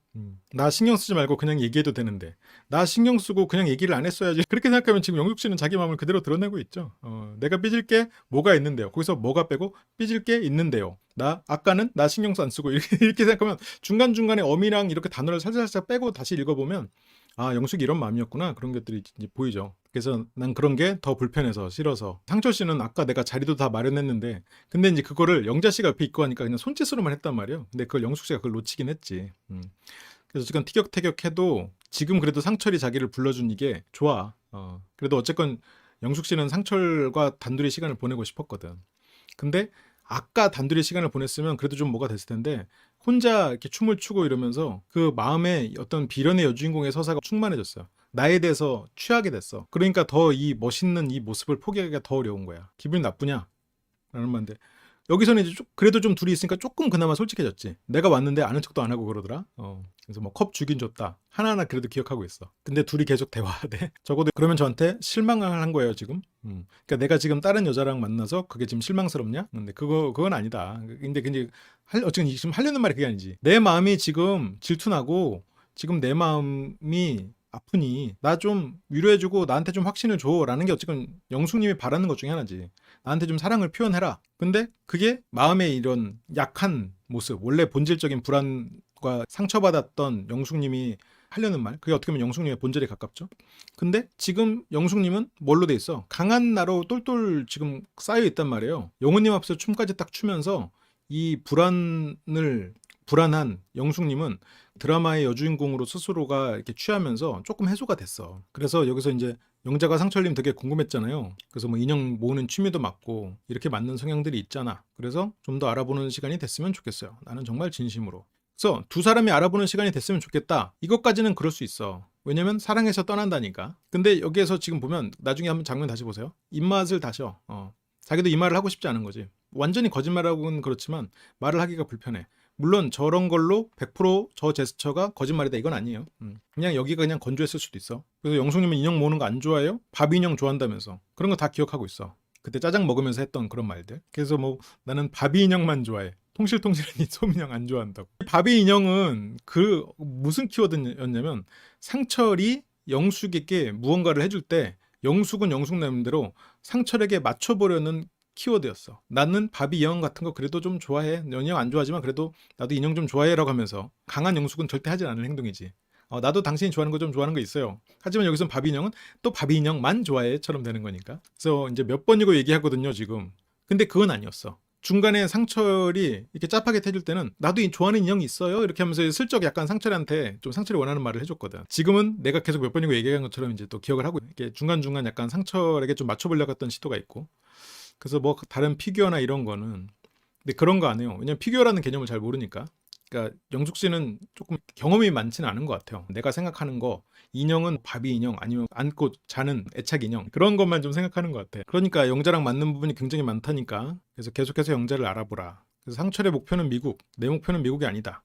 나 신경 쓰지 말고 그냥 얘기해도 되는데 나 신경 쓰고 그냥 얘기를 안 했어야지. 그렇게 생각하면 지금 영숙 씨는 자기 마음을 그대로 드러내고 있죠. 내가 삐질 게 뭐가 있는데요. 거기서 뭐가 빼고 삐질 게 있는데요. 나 아까는 나 신경 안 쓰고 이렇게 생각하면 중간중간에 어미랑 이렇게 단어를 살살살살 빼고 다시 읽어보면 아, 영숙이 이런 마음이었구나. 그런 것들이 이제 보이죠. 그래서 난 그런 게 더 불편해서 싫어서. 상철 씨는 아까 내가 자리도 다 마련했는데 근데 이제 그거를 영자 씨가 옆에 있고 하니까 그냥 손짓으로만 했단 말이에요. 근데 그걸 영숙 씨가 그걸 놓치긴 했지. 그래서 지금 티격태격해도 지금 그래도 상철이 자기를 불러준 이게 좋아. 그래도 어쨌건 영숙 씨는 상철과 단둘이 시간을 보내고 싶었거든. 근데 아까 단둘이 시간을 보냈으면 그래도 좀 뭐가 됐을 텐데 혼자 이렇게 춤을 추고 이러면서 그 마음에 어떤 비련의 여주인공의 서사가 충만해졌어요. 나에 대해서 취하게 됐어. 그러니까 더 이 멋있는 이 모습을 포기하기가 더 어려운 거야. 기분이 나쁘냐? 라는 말인데 여기서는 이제 그래도 좀 둘이 있으니까 조금 그나마 솔직해졌지. 내가 왔는데 아는 척도 안 하고 그러더라. 그래서 뭐 컵 주긴 줬다. 하나하나 그래도 기억하고 있어. 근데 둘이 계속 대화하대. 적어도 그러면 저한테 실망을 한 거예요 지금. 그러니까 내가 지금 다른 여자랑 만나서 그게 지금 실망스럽냐? 근데 그건 아니다. 근데 어쨌든 지금 하려는 말이 그게 아니지. 내 마음이 지금 질투나고 지금 내 마음이 아프니 나 좀 위로해주고 나한테 좀 확신을 줘라는 게 어쨌든 영숙님이 바라는 것 중에 하나지. 나한테 좀 사랑을 표현해라. 근데 그게 마음의 이런 약한 모습, 원래 본질적인 불안과 상처받았던 영숙님이 하려는 말, 그게 어떻게 보면 영숙님의 본질에 가깝죠. 근데 지금 영숙님은 뭘로 돼 있어? 강한 나로 똘똘 지금 쌓여 있단 말이에요. 영호님 앞에서 춤까지 딱 추면서 이 불안한 영숙님은 드라마의 여주인공으로 스스로가 이렇게 취하면서 조금 해소가 됐어. 그래서 여기서 이제 영자가 상철님 되게 궁금했잖아요. 그래서 뭐 인형 모으는 취미도 맞고 이렇게 맞는 성향들이 있잖아. 그래서 좀 더 알아보는 시간이 됐으면 좋겠어요. 나는 정말 진심으로. 그래서 두 사람이 알아보는 시간이 됐으면 좋겠다. 이것까지는 그럴 수 있어. 왜냐면 사랑해서 떠난다니까. 근데 여기에서 지금 보면 나중에 한번 장면 다시 보세요. 입맛을 다셔. 자기도 이 말을 하고 싶지 않은 거지. 완전히 거짓말하고는 그렇지만 말을 하기가 불편해. 물론 저런 걸로 100%저 제스처가 거짓말이다 이건 아니에요. 그냥 여기가 그냥 건조했을 수도 있어. 그래서 영숙님은 인형 모으는 거 안 좋아해요? 밥 인형 좋아한다면서. 그런 거 다 기억하고 있어. 그때 짜장 먹으면서 했던 그런 말들. 그래서 뭐 나는 바비 인형만 좋아해. 통실통실한 이 소민형 안 좋아한다고. 바비 인형은 그 무슨 키워드였냐면 상철이 영숙에게 무언가를 해줄 때 영숙은 영숙 나름대로 상철에게 맞춰보려는 키워드였어. 나는 바비 인형 같은 거 그래도 좀 좋아해. 인형 안 좋아하지만 그래도 나도 인형 좀 좋아해라고 하면서 강한 영숙은 절대 하지 않을 행동이지. 나도 당신이 좋아하는 거 좀 좋아하는 거 있어요. 하지만 여기선 바비 인형은 또 바비 인형만 좋아해처럼 되는 거니까. 그래서 이제 몇 번이고 얘기하거든요 지금. 근데 그건 아니었어. 중간에 상철이 이렇게 짜파게티 해줄 때는 나도 좋아하는 인형이 있어요 이렇게 하면서 슬쩍 약간 상철한테 좀 상철이 원하는 말을 해줬거든. 지금은 내가 계속 몇 번이고 얘기한 것처럼 이제 또 기억을 하고 이렇게 중간중간 약간 상철에게 좀 맞춰보려고 했던 시도가 있고. 그래서 뭐 다른 피규어나 이런 거는 근데 그런 거 안 해요. 왜냐면 피규어라는 개념을 잘 모르니까. 그러니까 영숙 씨는 조금 경험이 많지는 않은 것 같아요. 내가 생각하는 거 인형은 바비 인형 아니면 안고 자는 애착 인형 그런 것만 좀 생각하는 것 같아. 그러니까 영자랑 맞는 부분이 굉장히 많다니까. 그래서 계속해서 영자를 알아보라. 그래서 상철의 목표는 미국, 내 목표는 미국이 아니다.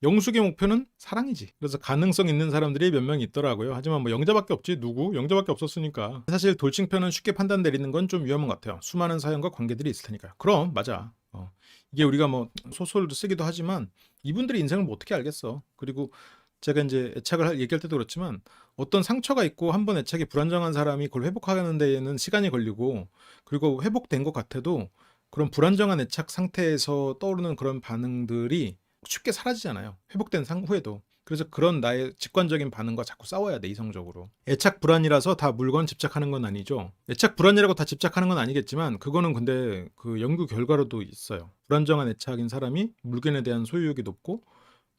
영숙의 목표는 사랑이지. 그래서 가능성 있는 사람들이 몇 명 있더라고요. 하지만 뭐 영자밖에 없지. 누구? 영자밖에 없었으니까. 사실 돌싱편은 쉽게 판단 내리는 건 좀 위험한 것 같아요. 수많은 사연과 관계들이 있을 테니까요. 그럼 맞아. 이게 우리가 뭐 소설도 쓰기도 하지만 이분들의 인생을 뭐 어떻게 알겠어. 그리고 제가 이제 애착을 얘기할 때도 그렇지만 어떤 상처가 있고 한번 애착이 불안정한 사람이 그걸 회복하는 데에는 시간이 걸리고 그리고 회복된 것 같아도 그런 불안정한 애착 상태에서 떠오르는 그런 반응들이 쉽게 사라지지 않아요. 회복된 후에도. 그래서 그런 나의 직관적인 반응과 자꾸 싸워야 돼, 이성적으로. 애착 불안이라서 다 물건 집착하는 건 아니죠. 애착 불안이라고 다 집착하는 건 아니겠지만 그거는 근데 그 연구 결과로도 있어요. 불안정한 애착인 사람이 물건에 대한 소유욕이 높고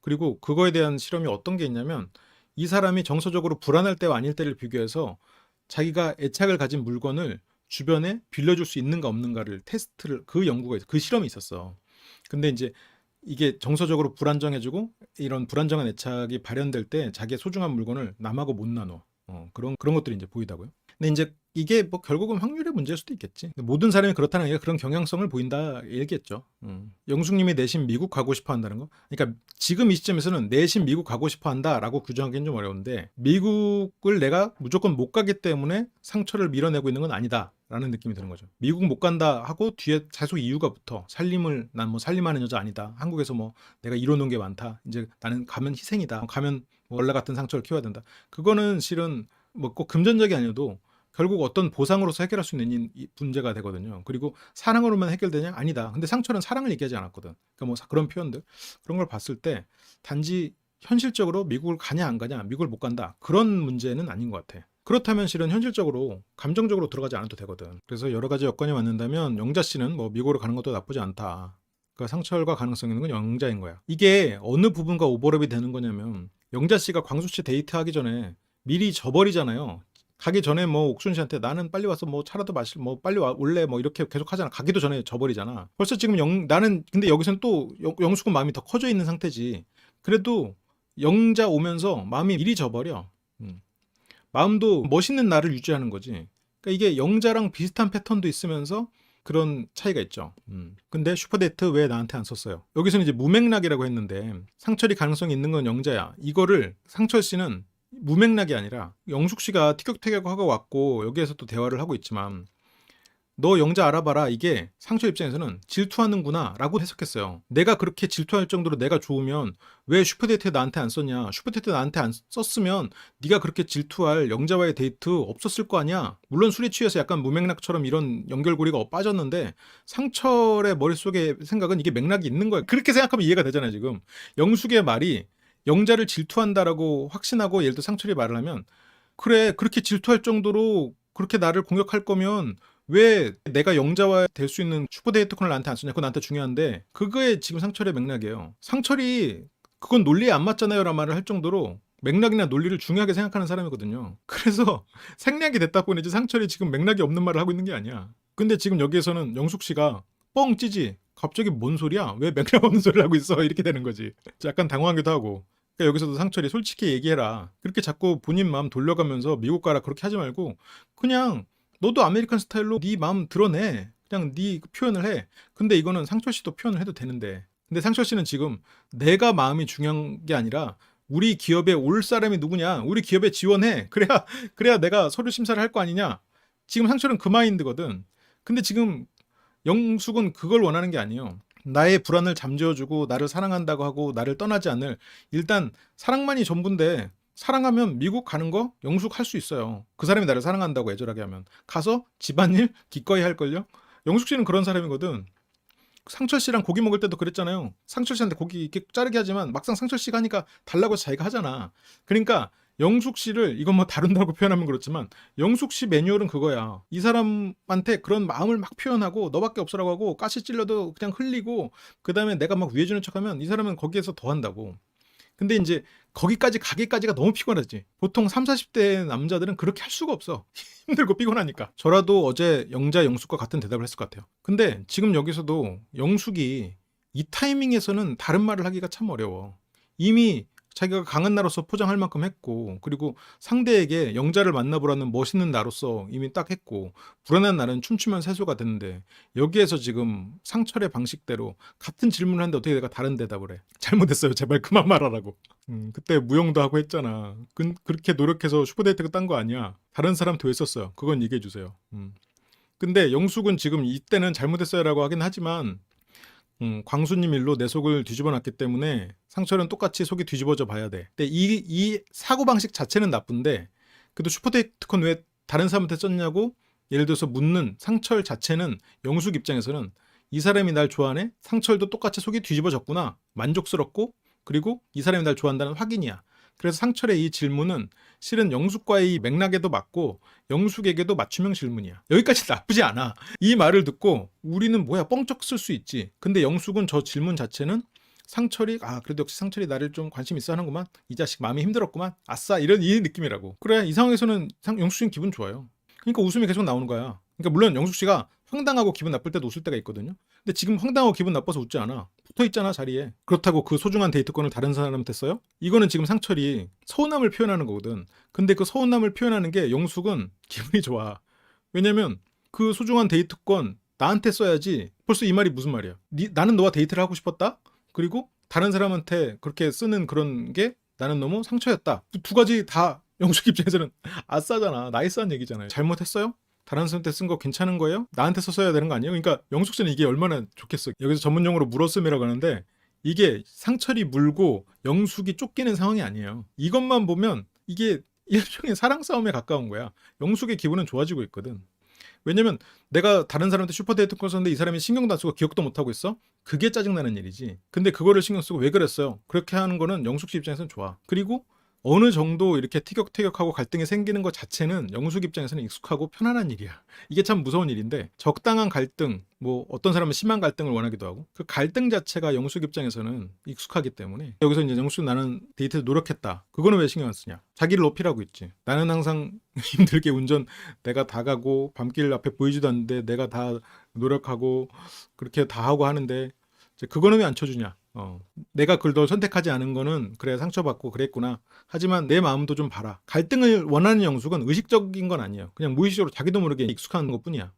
그리고 그거에 대한 실험이 어떤 게 있냐면 이 사람이 정서적으로 불안할 때와 아닐 때를 비교해서 자기가 애착을 가진 물건을 주변에 빌려줄 수 있는가 없는가를 테스트를 그 연구가 그 실험이 있었어. 근데 이제 이게 정서적으로 불안정해지고 이런 불안정한 애착이 발현될 때 자기의 소중한 물건을 남하고 못 나눠. 그런 것들이 이제 보이다고요. 근데 이제 이게 뭐 결국은 확률의 문제일 수도 있겠지. 모든 사람이 그렇다는 게 그런 경향성을 보인다 얘기겠죠. 영숙님이 내심 미국 가고 싶어 한다는 거. 그러니까 지금 이 시점에서는 내심 미국 가고 싶어 한다라고 규정하기는 좀 어려운데 미국을 내가 무조건 못 가기 때문에 상처를 밀어내고 있는 건 아니다. 라는 느낌이 드는 거죠. 미국 못 간다 하고 뒤에 계속 이유가 붙어. 난 뭐 살림하는 여자 아니다. 한국에서 뭐 내가 이뤄놓은 게 많다. 이제 나는 가면 희생이다. 가면 뭐 원래 같은 상처를 키워야 된다. 그거는 실은 뭐 꼭 금전적이 아니어도 결국 어떤 보상으로서 해결할 수 있는 문제가 되거든요. 그리고 사랑으로만 해결되냐? 아니다. 근데 상처는 사랑을 얘기하지 않았거든. 그러니까 뭐 그런 표현들 그런 걸 봤을 때 단지 현실적으로 미국을 가냐 안 가냐, 미국을 못 간다, 그런 문제는 아닌 것 같아. 그렇다면 실은 현실적으로 감정적으로 들어가지 않아도 되거든. 그래서 여러 가지 여건이 맞는다면 영자 씨는 뭐 미국으로 가는 것도 나쁘지 않다. 그러니까 상철과 가능성 있는 건 영자인 거야. 이게 어느 부분과 오버랩이 되는 거냐면, 영자 씨가 광수 씨 데이트하기 전에 미리 져버리잖아요. 가기 전에 뭐 옥순 씨한테 나는 빨리 와서 뭐 차라도 마실, 뭐 빨리 와 올래, 뭐 이렇게 계속 하잖아. 가기도 전에 져버리잖아. 벌써 지금 나는 근데 여기서는 또 영숙은 마음이 더 커져 있는 상태지. 그래도 영자 오면서 마음이 미리 져버려. 마음도 멋있는 나를 유지하는 거지. 그러니까 이게 영자랑 비슷한 패턴도 있으면서 그런 차이가 있죠. 근데 슈퍼데이트 왜 나한테 안 썼어요? 여기서는 이제 무맥락이라고 했는데, 상철이 가능성이 있는 건 영자야. 이거를 상철 씨는 무맥락이 아니라, 영숙 씨가 티격태격하고 왔고 여기에서 또 대화를 하고 있지만, 너 영자 알아봐라, 이게 상철 입장에서는 질투하는구나 라고 해석했어요. 내가 그렇게 질투할 정도로 내가 좋으면 왜 슈퍼데이트 나한테 안 썼냐, 슈퍼데이트 나한테 안 썼으면 네가 그렇게 질투할 영자와의 데이트 없었을 거 아니야. 물론 술에 취해서 약간 무맥락처럼 이런 연결고리가 빠졌는데, 상철의 머릿속에 생각은 이게 맥락이 있는 거야. 그렇게 생각하면 이해가 되잖아요. 지금 영숙의 말이 영자를 질투한다라고 확신하고 예를 들어 상철이 말을 하면, 그래 그렇게 질투할 정도로 그렇게 나를 공격할 거면 왜 내가 영자와 될 수 있는 슈퍼데이트콘을 나한테 안 쓰냐, 그건 나한테 중요한데, 그거에 지금 상철의 맥락이에요. 상철이 그건 논리에 안 맞잖아요 라는 말을 할 정도로 맥락이나 논리를 중요하게 생각하는 사람이거든요. 그래서 생략이 됐다 보니 상철이 지금 맥락이 없는 말을 하고 있는 게 아니야. 근데 지금 여기에서는 영숙 씨가 뻥 찌지, 갑자기 뭔 소리야, 왜 맥락 없는 소리를 하고 있어, 이렇게 되는 거지. 약간 당황하기도 하고. 그러니까 여기서도 상철이 솔직히 얘기해라, 그렇게 자꾸 본인 마음 돌려가면서 미국 가라 그렇게 하지 말고, 그냥 너도 아메리칸 스타일로 네 마음 드러내, 그냥 네 표현을 해. 근데 이거는 상철 씨도 표현을 해도 되는데, 근데 상철 씨는 지금 내가 마음이 중요한 게 아니라 우리 기업에 올 사람이 누구냐, 우리 기업에 지원해, 그래야 내가 서류 심사를 할 거 아니냐. 지금 상철은 그 마인드거든. 근데 지금 영숙은 그걸 원하는 게 아니에요. 나의 불안을 잠재워주고 나를 사랑한다고 하고 나를 떠나지 않을, 일단 사랑만이 전부인데, 사랑하면 미국 가는 거 영숙 할 수 있어요. 그 사람이 나를 사랑한다고 애절하게 하면 가서 집안일 기꺼이 할걸요. 영숙 씨는 그런 사람이거든. 상철 씨랑 고기 먹을 때도 그랬잖아요. 상철 씨한테 고기 이렇게 자르게 하지만 막상 상철 씨가 하니까 달라고 해서 자기가 하잖아. 그러니까 영숙 씨를, 이건 뭐 다룬다고 표현하면 그렇지만, 영숙 씨 매뉴얼은 그거야. 이 사람한테 그런 마음을 막 표현하고 너밖에 없어라고 하고 가시 찔러도 그냥 흘리고 그다음에 내가 막 위해주는 척하면 이 사람은 거기에서 더 한다고. 근데 이제 거기까지 가기까지가 너무 피곤하지. 보통 3, 40대 남자들은 그렇게 할 수가 없어. 힘들고 피곤하니까. 저라도 어제 영자 영숙과 같은 대답을 했을 것 같아요. 근데 지금 여기서도 영숙이 이 타이밍에서는 다른 말을 하기가 참 어려워. 이미 자기가 강한 나로서 포장할 만큼 했고, 그리고 상대에게 영자를 만나보라는 멋있는 나로서 이미 딱 했고, 불안한 나는 춤추면 세수가 됐는데, 여기에서 지금 상철의 방식대로 같은 질문을 하는데 어떻게 내가 다른 대답을 해. 잘못했어요, 제발 그만 말하라고. 그때 무용도 하고 했잖아. 그렇게 노력해서 슈퍼데이트가 딴 거 아니야. 다른 사람도 했었어요. 그건 얘기해 주세요. 근데 영숙은 지금 이때는 잘못했어요 라고 하긴 하지만, 광수님 일로 내 속을 뒤집어 놨기 때문에 상철은 똑같이 속이 뒤집어져 봐야 돼. 근데 이 사고방식 자체는 나쁜데, 그래도 슈퍼데이트콘 왜 다른 사람한테 썼냐고 예를 들어서 묻는 상철 자체는 영숙 입장에서는 이 사람이 날 좋아하네? 상철도 똑같이 속이 뒤집어졌구나. 만족스럽고, 그리고 이 사람이 날 좋아한다는 확인이야. 그래서 상철의 이 질문은 실은 영숙과의 이 맥락에도 맞고 영숙에게도 맞춤형 질문이야. 여기까지 나쁘지 않아. 이 말을 듣고 우리는 뭐야 뻥쩍 쓸 수 있지. 근데 영숙은 저 질문 자체는 상철이 그래도 역시 상철이 나를 좀 관심 있어 하는구만, 이 자식 마음이 힘들었구만, 아싸, 이런 이 느낌이라고. 그래, 이 상황에서는 영숙 씨는 기분 좋아요. 그러니까 웃음이 계속 나오는 거야. 그러니까 물론 영숙 씨가 황당하고 기분 나쁠 때도 웃을 때가 있거든요. 근데 지금 황당하고 기분 나빠서 웃지 않아. 붙어 있잖아, 자리에. 그렇다고 그 소중한 데이트권을 다른 사람한테 써요? 이거는 지금 상철이 서운함을 표현하는 거거든. 근데 그 서운함을 표현하는 게 영숙은 기분이 좋아. 왜냐면 그 소중한 데이트권 나한테 써야지. 벌써 이 말이 무슨 말이야. 나는 너와 데이트를 하고 싶었다? 그리고 다른 사람한테 그렇게 쓰는 그런 게 나는 너무 상처였다. 두 가지 다 영숙 입장에서는 아싸잖아. 나이스한 얘기잖아요. 잘못했어요? 다른 사람한테 쓴 거 괜찮은 거예요? 나한테 썼어야 되는 거 아니에요? 그러니까 영숙 씨는 이게 얼마나 좋겠어. 여기서 전문용어로 물었음이라고 하는데, 이게 상철이 물고 영숙이 쫓기는 상황이 아니에요. 이것만 보면 이게 일종의 사랑 싸움에 가까운 거야. 영숙의 기분은 좋아지고 있거든. 왜냐면 내가 다른 사람한테 슈퍼데이트 권 썼는데 이 사람이 신경도 안 쓰고 기억도 못 하고 있어? 그게 짜증나는 일이지. 근데 그거를 신경 쓰고 왜 그랬어요? 그렇게 하는 거는 영숙 씨 입장에서는 좋아. 그리고 어느 정도 이렇게 티격태격하고 갈등이 생기는 것 자체는 영숙 입장에서는 익숙하고 편안한 일이야. 이게 참 무서운 일인데 적당한 갈등, 뭐 어떤 사람은 심한 갈등을 원하기도 하고 그 갈등 자체가 영숙 입장에서는 익숙하기 때문에 여기서 이제 영숙 나는 데이트에 노력했다. 그거는 왜 신경 안 쓰냐? 자기를 어필하고 있지. 나는 항상 힘들게 운전 내가 다 가고 밤길 앞에 보이지도 않는데 내가 다 노력하고 그렇게 다 하고 하는데 이제 그거는 왜 안 쳐주냐? 내가 그걸 더 선택하지 않은 거는 그래 상처받고 그랬구나. 하지만 내 마음도 좀 봐라. 갈등을 원하는 영숙은 의식적인 건 아니에요. 그냥 무의식적으로 자기도 모르게 익숙한 것뿐이야.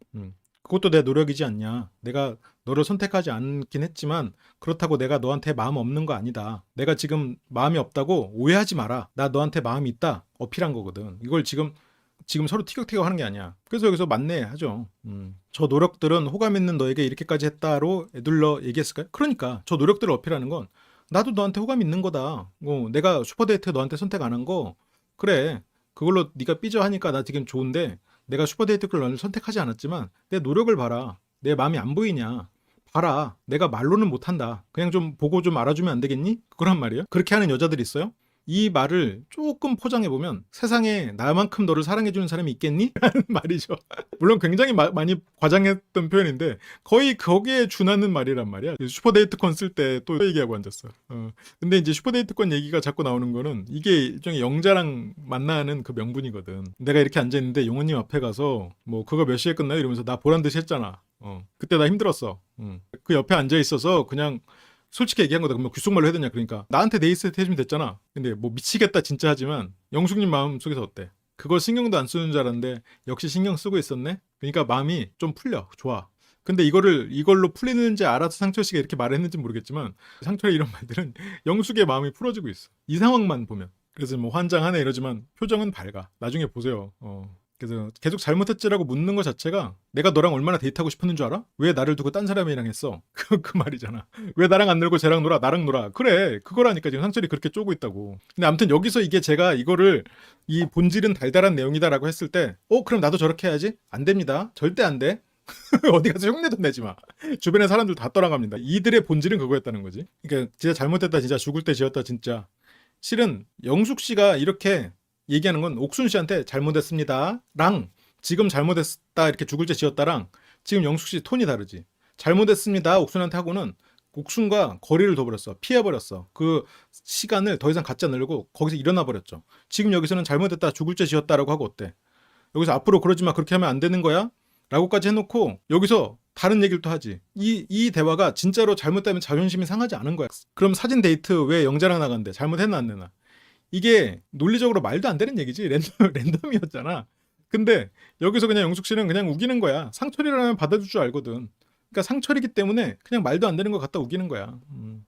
그것도 내 노력이지 않냐. 내가 너를 선택하지 않긴 했지만 그렇다고 내가 너한테 마음 없는 거 아니다. 내가 지금 마음이 없다고 오해하지 마라. 나 너한테 마음이 있다. 어필한 거거든. 이걸 지금 서로 티격태격 하는 게 아니야. 그래서 여기서 만나야죠. 저 노력들은 호감 있는 너에게 이렇게까지 했다로 애둘러 얘기했을까요? 그러니까 저 노력들을 어필하는 건 나도 너한테 호감 있는 거다. 내가 슈퍼데이트 너한테 선택 안 한 거 그래. 그걸로 네가 삐져 하니까 나 지금 좋은데 내가 슈퍼데이트를 너를 선택하지 않았지만 내 노력을 봐라. 내 마음이 안 보이냐. 봐라. 내가 말로는 못한다. 그냥 좀 보고 좀 알아주면 안 되겠니? 그런 말이에요. 그렇게 하는 여자들이 있어요. 이 말을 조금 포장해보면 세상에 나만큼 너를 사랑해주는 사람이 있겠니? 라는 말이죠. 물론 굉장히 많이 과장했던 표현인데 거의 거기에 준하는 말이란 말이야. 슈퍼데이트권 쓸 때 또 얘기하고 앉았어. 근데 이제 슈퍼데이트권 얘기가 자꾸 나오는 거는 이게 일종의 영자랑 만나는 그 명분이거든. 내가 이렇게 앉아있는데 용호님 앞에 가서 뭐 그거 몇 시에 끝나요? 이러면서 나 보란 듯이 했잖아. 그때 나 힘들었어. 그 옆에 앉아있어서 그냥 솔직히 얘기한 거다. 그러면 귓속말로 해야 되냐. 그러니까 나한테 네이스트 해주면 됐잖아. 근데 뭐 미치겠다 진짜 하지만 영숙님 마음 속에서 어때? 그걸 신경도 안 쓰는 줄 알았는데 역시 신경 쓰고 있었네. 그러니까 마음이 좀 풀려. 좋아. 근데 이걸로 풀리는지 알아서 상철 씨가 이렇게 말했는지 모르겠지만 상철의 이런 말들은 영숙의 마음이 풀어지고 있어. 이 상황만 보면. 그래서 뭐 환장하네 이러지만 표정은 밝아. 나중에 보세요. 그래서 계속 잘못했지라고 묻는 것 자체가 내가 너랑 얼마나 데이트하고 싶었는 줄 알아? 왜 나를 두고 딴 사람이랑 했어? 그 말이잖아. 왜 나랑 안 놀고 쟤랑 놀아? 나랑 놀아. 그래. 그거라니까 지금 상철이 그렇게 쪼고 있다고. 근데 아무튼 여기서 이게 제가 이거를 이 본질은 달달한 내용이다라고 했을 때 그럼 나도 저렇게 해야지? 안 됩니다. 절대 안 돼. 어디 가서 흉내도 내지 마. 주변의 사람들 다 떠나갑니다. 이들의 본질은 그거였다는 거지. 그러니까 진짜 잘못했다. 진짜 죽을 때 지었다. 진짜. 실은 영숙 씨가 이렇게 얘기하는 건 옥순 씨한테 잘못했습니다 랑 지금 잘못했다 이렇게 죽을 죄 지었다랑 지금 영숙 씨 톤이 다르지. 잘못했습니다 옥순한테 하고는 옥순과 거리를 둬버렸어. 피해버렸어. 그 시간을 더 이상 갖지 않으려고 거기서 일어나 버렸죠. 지금 여기서는 잘못했다 죽을 죄 지었다라고 하고 어때? 여기서 앞으로 그러지 마 그렇게 하면 안 되는 거야? 라고까지 해놓고 여기서 다른 얘기를 또 하지. 이 대화가 진짜로 잘못되면 자존심이 상하지 않은 거야. 그럼 사진 데이트 왜 영자랑 나간대? 잘못했나 안 했나? 이게 논리적으로 말도 안 되는 얘기지. 랜덤이었잖아. 근데 여기서 그냥 영숙 씨는 그냥 우기는 거야. 상철이라면 받아줄 줄 알거든. 그러니까 상철이기 때문에 그냥 말도 안 되는 거 갖다 우기는 거야.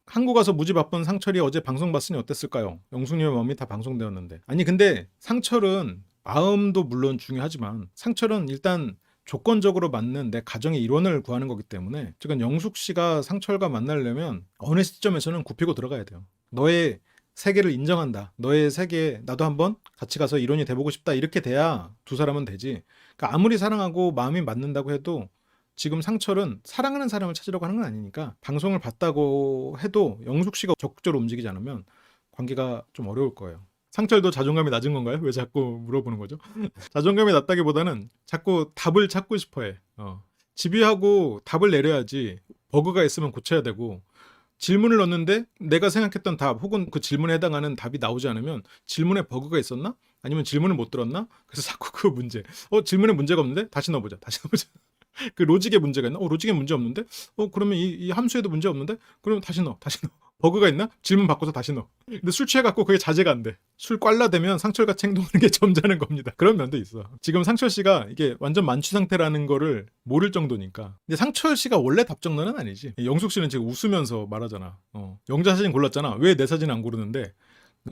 한국 와서 무지 바쁜 상철이 어제 방송 봤으니 어땠을까요? 영숙님의 마음이 다 방송되었는데. 아니 근데 상철은 마음도 물론 중요하지만 상철은 일단 조건적으로 맞는 내 가정의 일원을 구하는 거기 때문에 지금 영숙 씨가 상철과 만나려면 어느 시점에서는 굽히고 들어가야 돼요. 너의 세계를 인정한다. 너의 세계에 나도 한번 같이 가서 일원이 돼보고 싶다. 이렇게 돼야 두 사람은 되지. 그러니까 아무리 사랑하고 마음이 맞는다고 해도 지금 상철은 사랑하는 사람을 찾으려고 하는 건 아니니까 방송을 봤다고 해도 영숙 씨가 적극적으로 움직이지 않으면 관계가 좀 어려울 거예요. 상철도 자존감이 낮은 건가요? 왜 자꾸 물어보는 거죠? 자존감이 낮다기보다는 자꾸 답을 찾고 싶어해. 집요하고 답을 내려야지. 버그가 있으면 고쳐야 되고 질문을 넣는데 내가 생각했던 답 혹은 그 질문에 해당하는 답이 나오지 않으면 질문에 버그가 있었나? 아니면 질문을 못 들었나? 그래서 자꾸 그 문제. 질문에 문제가 없는데? 다시 넣어보자. 그 로직에 문제가 있나? 로직에 문제 없는데? 그러면 이 함수에도 문제 없는데? 그러면 다시 넣어. 버그가 있나? 질문 바꿔서 다시 넣어. 근데 술 취해갖고 그게 자제가 안 돼. 술 꽐라되면 상철같이 행동하는 게 점잖은 겁니다. 그런 면도 있어. 지금 상철 씨가 이게 완전 만취 상태라는 거를 모를 정도니까. 근데 상철 씨가 원래 답정너는 아니지. 영숙 씨는 지금 웃으면서 말하잖아. 영자 사진 골랐잖아. 왜 내 사진 안 고르는데?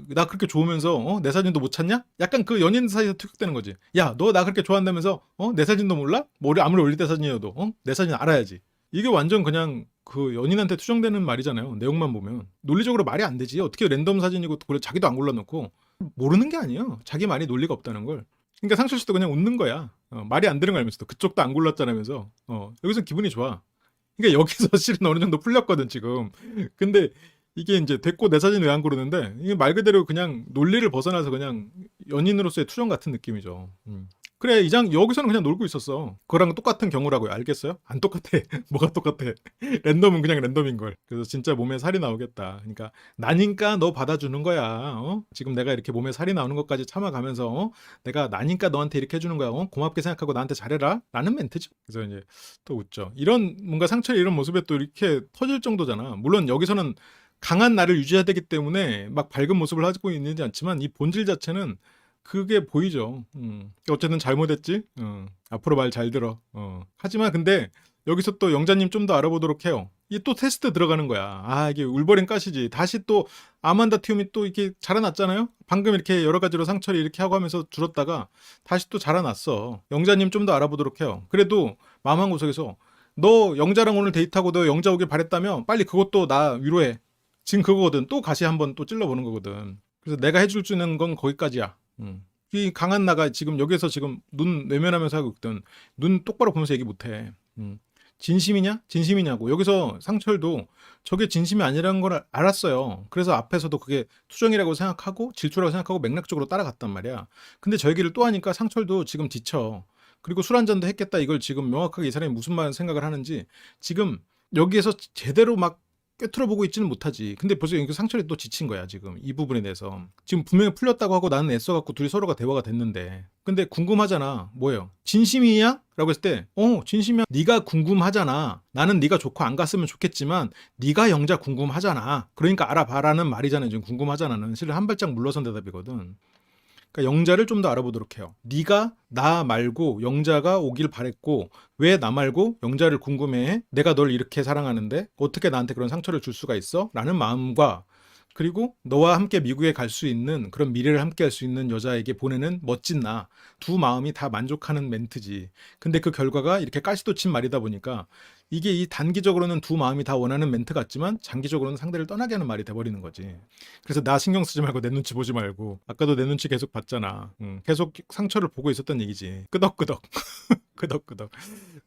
나 그렇게 좋으면서 내 사진도 못 찾냐? 약간 그 연인 사이에서 투격되는 거지. 야, 너 나 그렇게 좋아한다면서 내 사진도 몰라? 뭐 아무리 올릴 때 사진이어도 내 사진 알아야지. 이게 완전 그냥 그 연인한테 투정되는 말이잖아요. 내용만 보면 논리적으로 말이 안 되지. 어떻게 랜덤 사진이고 자기도 안 골라놓고 모르는 게 아니에요. 자기 말이 논리가 없다는 걸. 그러니까 상철 씨도 그냥 웃는 거야. 말이 안 되는 거 알면서도 그쪽도 안 골랐잖아면서. 여기서 기분이 좋아. 그러니까 여기서 실은 어느 정도 풀렸거든 지금. 근데 이게 이제 됐고 내 사진 왜 안 고르는데 이게 말 그대로 그냥 논리를 벗어나서 그냥 연인으로서의 투정 같은 느낌이죠. 그래 이장 여기서는 그냥 놀고 있었어. 그거랑 똑같은 경우라고요. 알겠어요? 안 똑같아. 뭐가 똑같아? 랜덤은 그냥 랜덤인 걸. 그래서 진짜 몸에 살이 나오겠다. 그러니까 나니까 너 받아주는 거야. 지금 내가 이렇게 몸에 살이 나오는 것까지 참아가면서 내가 나니까 너한테 이렇게 해주는 거야. 고맙게 생각하고 나한테 잘해라. 라는 멘트죠. 그래서 이제 또 웃죠. 이런 뭔가 상철이 이런 모습에 또 이렇게 터질 정도잖아. 물론 여기서는 강한 나를 유지해야 되기 때문에 막 밝은 모습을 하고 있는지 않지만 이 본질 자체는 그게 보이죠. 어쨌든 잘못했지. 앞으로 말 잘 들어. 하지만 근데 여기서 또 영자님 좀 더 알아보도록 해요. 이게 또 테스트 들어가는 거야. 아 이게 울버린 가시지. 다시 또 아만다 티움이 또 이렇게 자라났잖아요. 방금 이렇게 여러 가지로 상처를 이렇게 하고 하면서 줄었다가 다시 또 자라났어. 영자님 좀 더 알아보도록 해요. 그래도 마음 한 구석에서 너 영자랑 오늘 데이트하고 너 영자 오길 바랬다며 빨리 그것도 나 위로해. 지금 그거거든. 또 가시 한번 또 찔러보는 거거든. 그래서 내가 해줄 수 있는 건 거기까지야. 이 강한 나가 지금 여기서 지금 눈 외면하면서 하고 있든 눈 똑바로 보면서 얘기 못해. 진심이냐? 진심이냐고. 여기서 상철도 저게 진심이 아니라는 걸 알았어요. 그래서 앞에서도 그게 투정이라고 생각하고 질투라고 생각하고 맥락적으로 따라갔단 말이야. 근데 저 얘기를 또 하니까 상철도 지금 지쳐. 그리고 술 한잔도 했겠다. 이걸 지금 명확하게 이 사람이 무슨 말 생각을 하는지 지금 여기에서 제대로 막 꿰뚫어보고 있지는 못하지. 근데 벌써 여기 상철이 또 지친 거야 지금 이 부분에 대해서. 지금 분명히 풀렸다고 하고 나는 애써갖고 둘이 서로가 대화가 됐는데 근데 궁금하잖아. 뭐예요? 진심이야? 라고 했을 때 진심이야. 네가 궁금하잖아. 나는 네가 좋고 안 갔으면 좋겠지만 네가 영자 궁금하잖아. 그러니까 알아봐라는 말이잖아요. 지금 궁금하잖아는 실은 한 발짝 물러선 대답이거든. 그러니까 영자를 좀 더 알아보도록 해요. 네가 나 말고 영자가 오길 바랬고 왜 나 말고 영자를 궁금해해? 내가 널 이렇게 사랑하는데 어떻게 나한테 그런 상처를 줄 수가 있어? 라는 마음과 그리고 너와 함께 미국에 갈 수 있는 그런 미래를 함께 할 수 있는 여자에게 보내는 멋진 나 두 마음이 다 만족하는 멘트지. 근데 그 결과가 이렇게 가시도 친 말이다 보니까 이게 이 단기적으로는 두 마음이 다 원하는 멘트 같지만 장기적으로는 상대를 떠나게 하는 말이 돼버리는 거지. 그래서 나 신경 쓰지 말고 내 눈치 보지 말고 아까도 내 눈치 계속 봤잖아. 계속 상처를 보고 있었던 얘기지. 끄덕끄덕 끄덕끄덕.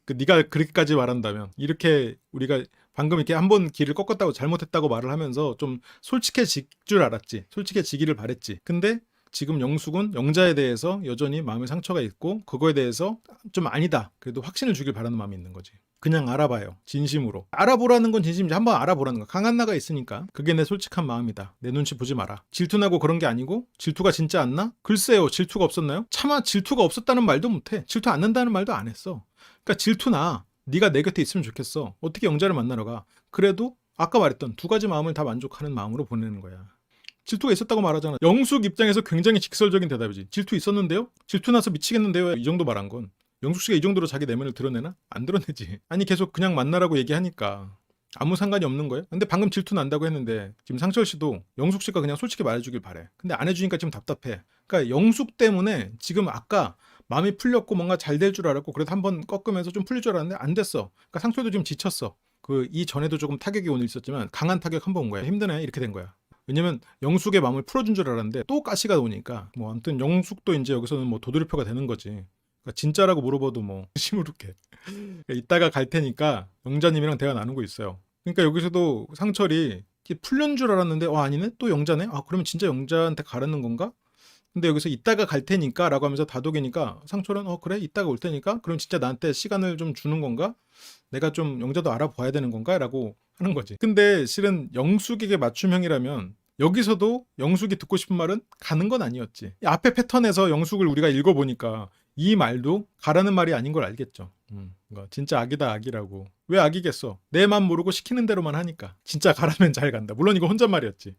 네가 그렇게까지 말한다면 이렇게 우리가 방금 이렇게 한번 길을 꺾었다고 잘못했다고 말을 하면서 좀 솔직해질 줄 알았지. 솔직해지기를 바랬지. 근데 지금 영숙은 영자에 대해서 여전히 마음에 상처가 있고 그거에 대해서 좀 아니다. 그래도 확신을 주길 바라는 마음이 있는 거지. 그냥 알아봐요. 진심으로. 알아보라는 건 진심이지. 한번 알아보라는 거. 강한 나가 있으니까. 그게 내 솔직한 마음이다. 내 눈치 보지 마라. 질투나고 그런 게 아니고 질투가 진짜 안 나? 글쎄요. 질투가 없었나요? 차마 질투가 없었다는 말도 못해. 질투 안 난다는 말도 안 했어. 그러니까 질투나 네가 내 곁에 있으면 좋겠어. 어떻게 영자를 만나러 가? 그래도 아까 말했던 두 가지 마음을 다 만족하는 마음으로 보내는 거야. 질투가 있었다고 말하잖아. 영숙 입장에서 굉장히 직설적인 대답이지. 질투 있었는데요? 질투 나서 미치겠는데요? 이 정도 말한 건. 영숙 씨가 이 정도로 자기 내면을 드러내나? 안 드러내지. 아니 계속 그냥 만나라고 얘기하니까 아무 상관이 없는 거예요? 근데 방금 질투 난다고 했는데 지금 상철 씨도 영숙 씨가 그냥 솔직히 말해주길 바래. 근데 안 해주니까 지금 답답해. 그러니까 영숙 때문에 지금 아까 마음이 풀렸고 뭔가 잘 될 줄 알았고 그래도 한번 꺾으면서 좀 풀릴 줄 알았는데 안 됐어. 그러니까 상철도 좀 지쳤어. 그 이전에도 조금 타격이 오늘 있었지만 강한 타격 한 번 온 거야. 힘드네 이렇게 된 거야. 왜냐면 영숙의 마음을 풀어준 줄 알았는데 또 가시가 오니까 뭐 아무튼 영숙도 이제 여기서는 뭐 도돌이표가 되는 거지. 그러니까 진짜라고 물어봐도 뭐 시무룩해. 이따가 갈 테니까 영자님이랑 대화 나누고 있어요. 그러니까 여기서도 상철이 풀린 줄 알았는데 아니네 또 영자네. 그러면 진짜 영자한테 가라는 건가? 근데 여기서 이따가 갈 테니까 라고 하면서 다독이니까 상철은 그래 이따가 올 테니까 그럼 진짜 나한테 시간을 좀 주는 건가? 내가 좀 영자도 알아봐야 되는 건가? 라고 하는 거지. 근데 실은 영숙에게 맞춤형이라면 여기서도 영숙이 듣고 싶은 말은 가는 건 아니었지. 이 앞에 패턴에서 영숙을 우리가 읽어보니까 이 말도 가라는 말이 아닌 걸 알겠죠. 진짜 악이다 악이라고. 왜 악이겠어? 내 맘 모르고 시키는 대로만 하니까. 진짜 가라면 잘 간다. 물론 이거 혼잣말이었지.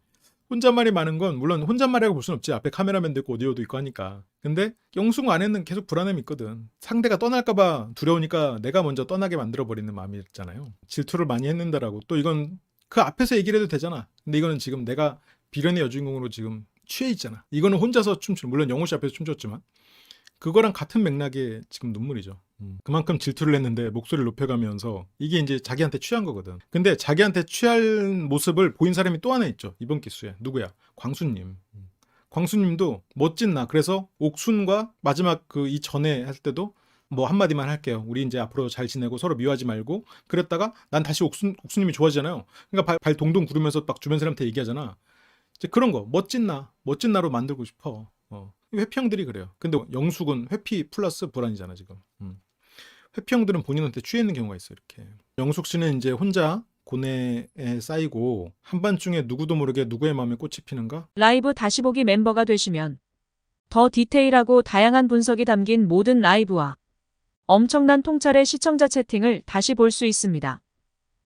혼잣말이 많은 건 물론 혼잣말이라고 볼 수는 없지. 앞에 카메라맨도 있고 오디오도 있고 하니까. 근데 영숙 안에는 계속 불안함이 있거든. 상대가 떠날까봐 두려우니까 내가 먼저 떠나게 만들어버리는 마음이 있잖아요. 질투를 많이 했는다라고. 또 이건 그 앞에서 얘기를 해도 되잖아. 근데 이거는 지금 내가 비련의 여주인공으로 지금 취해 있잖아. 이거는 혼자서 춤추는 물론 영호 씨 앞에서 춤췄지만 그거랑 같은 맥락의 지금 눈물이죠. 그만큼 질투를 했는데 목소리를 높여가면서 이게 이제 자기한테 취한 거거든. 근데 자기한테 취할 모습을 보인 사람이 또 하나 있죠. 이번 기수에. 누구야? 광수님. 광수님도 멋진 나. 그래서 옥순과 마지막 그 이전에 할 때도 뭐 한마디만 할게요. 우리 이제 앞으로 잘 지내고 서로 미워하지 말고. 그랬다가 난 다시 옥수님이 좋아지잖아요. 그러니까 발 동동 구르면서 막 주변 사람한테 얘기하잖아. 이제 그런 거 멋진 나로 만들고 싶어. 회피형들이 그래요. 근데 영숙은 회피 플러스 불안이잖아 지금. 회피형들은 본인한테 취해 있는 경우가 있어 이렇게. 영숙 씨는 이제 혼자 고뇌에 쌓이고 한밤중에 누구도 모르게 누구의 마음에 꽃이 피는가? 라이브 다시 보기 멤버가 되시면 더 디테일하고 다양한 분석이 담긴 모든 라이브와 엄청난 통찰의 시청자 채팅을 다시 볼 수 있습니다.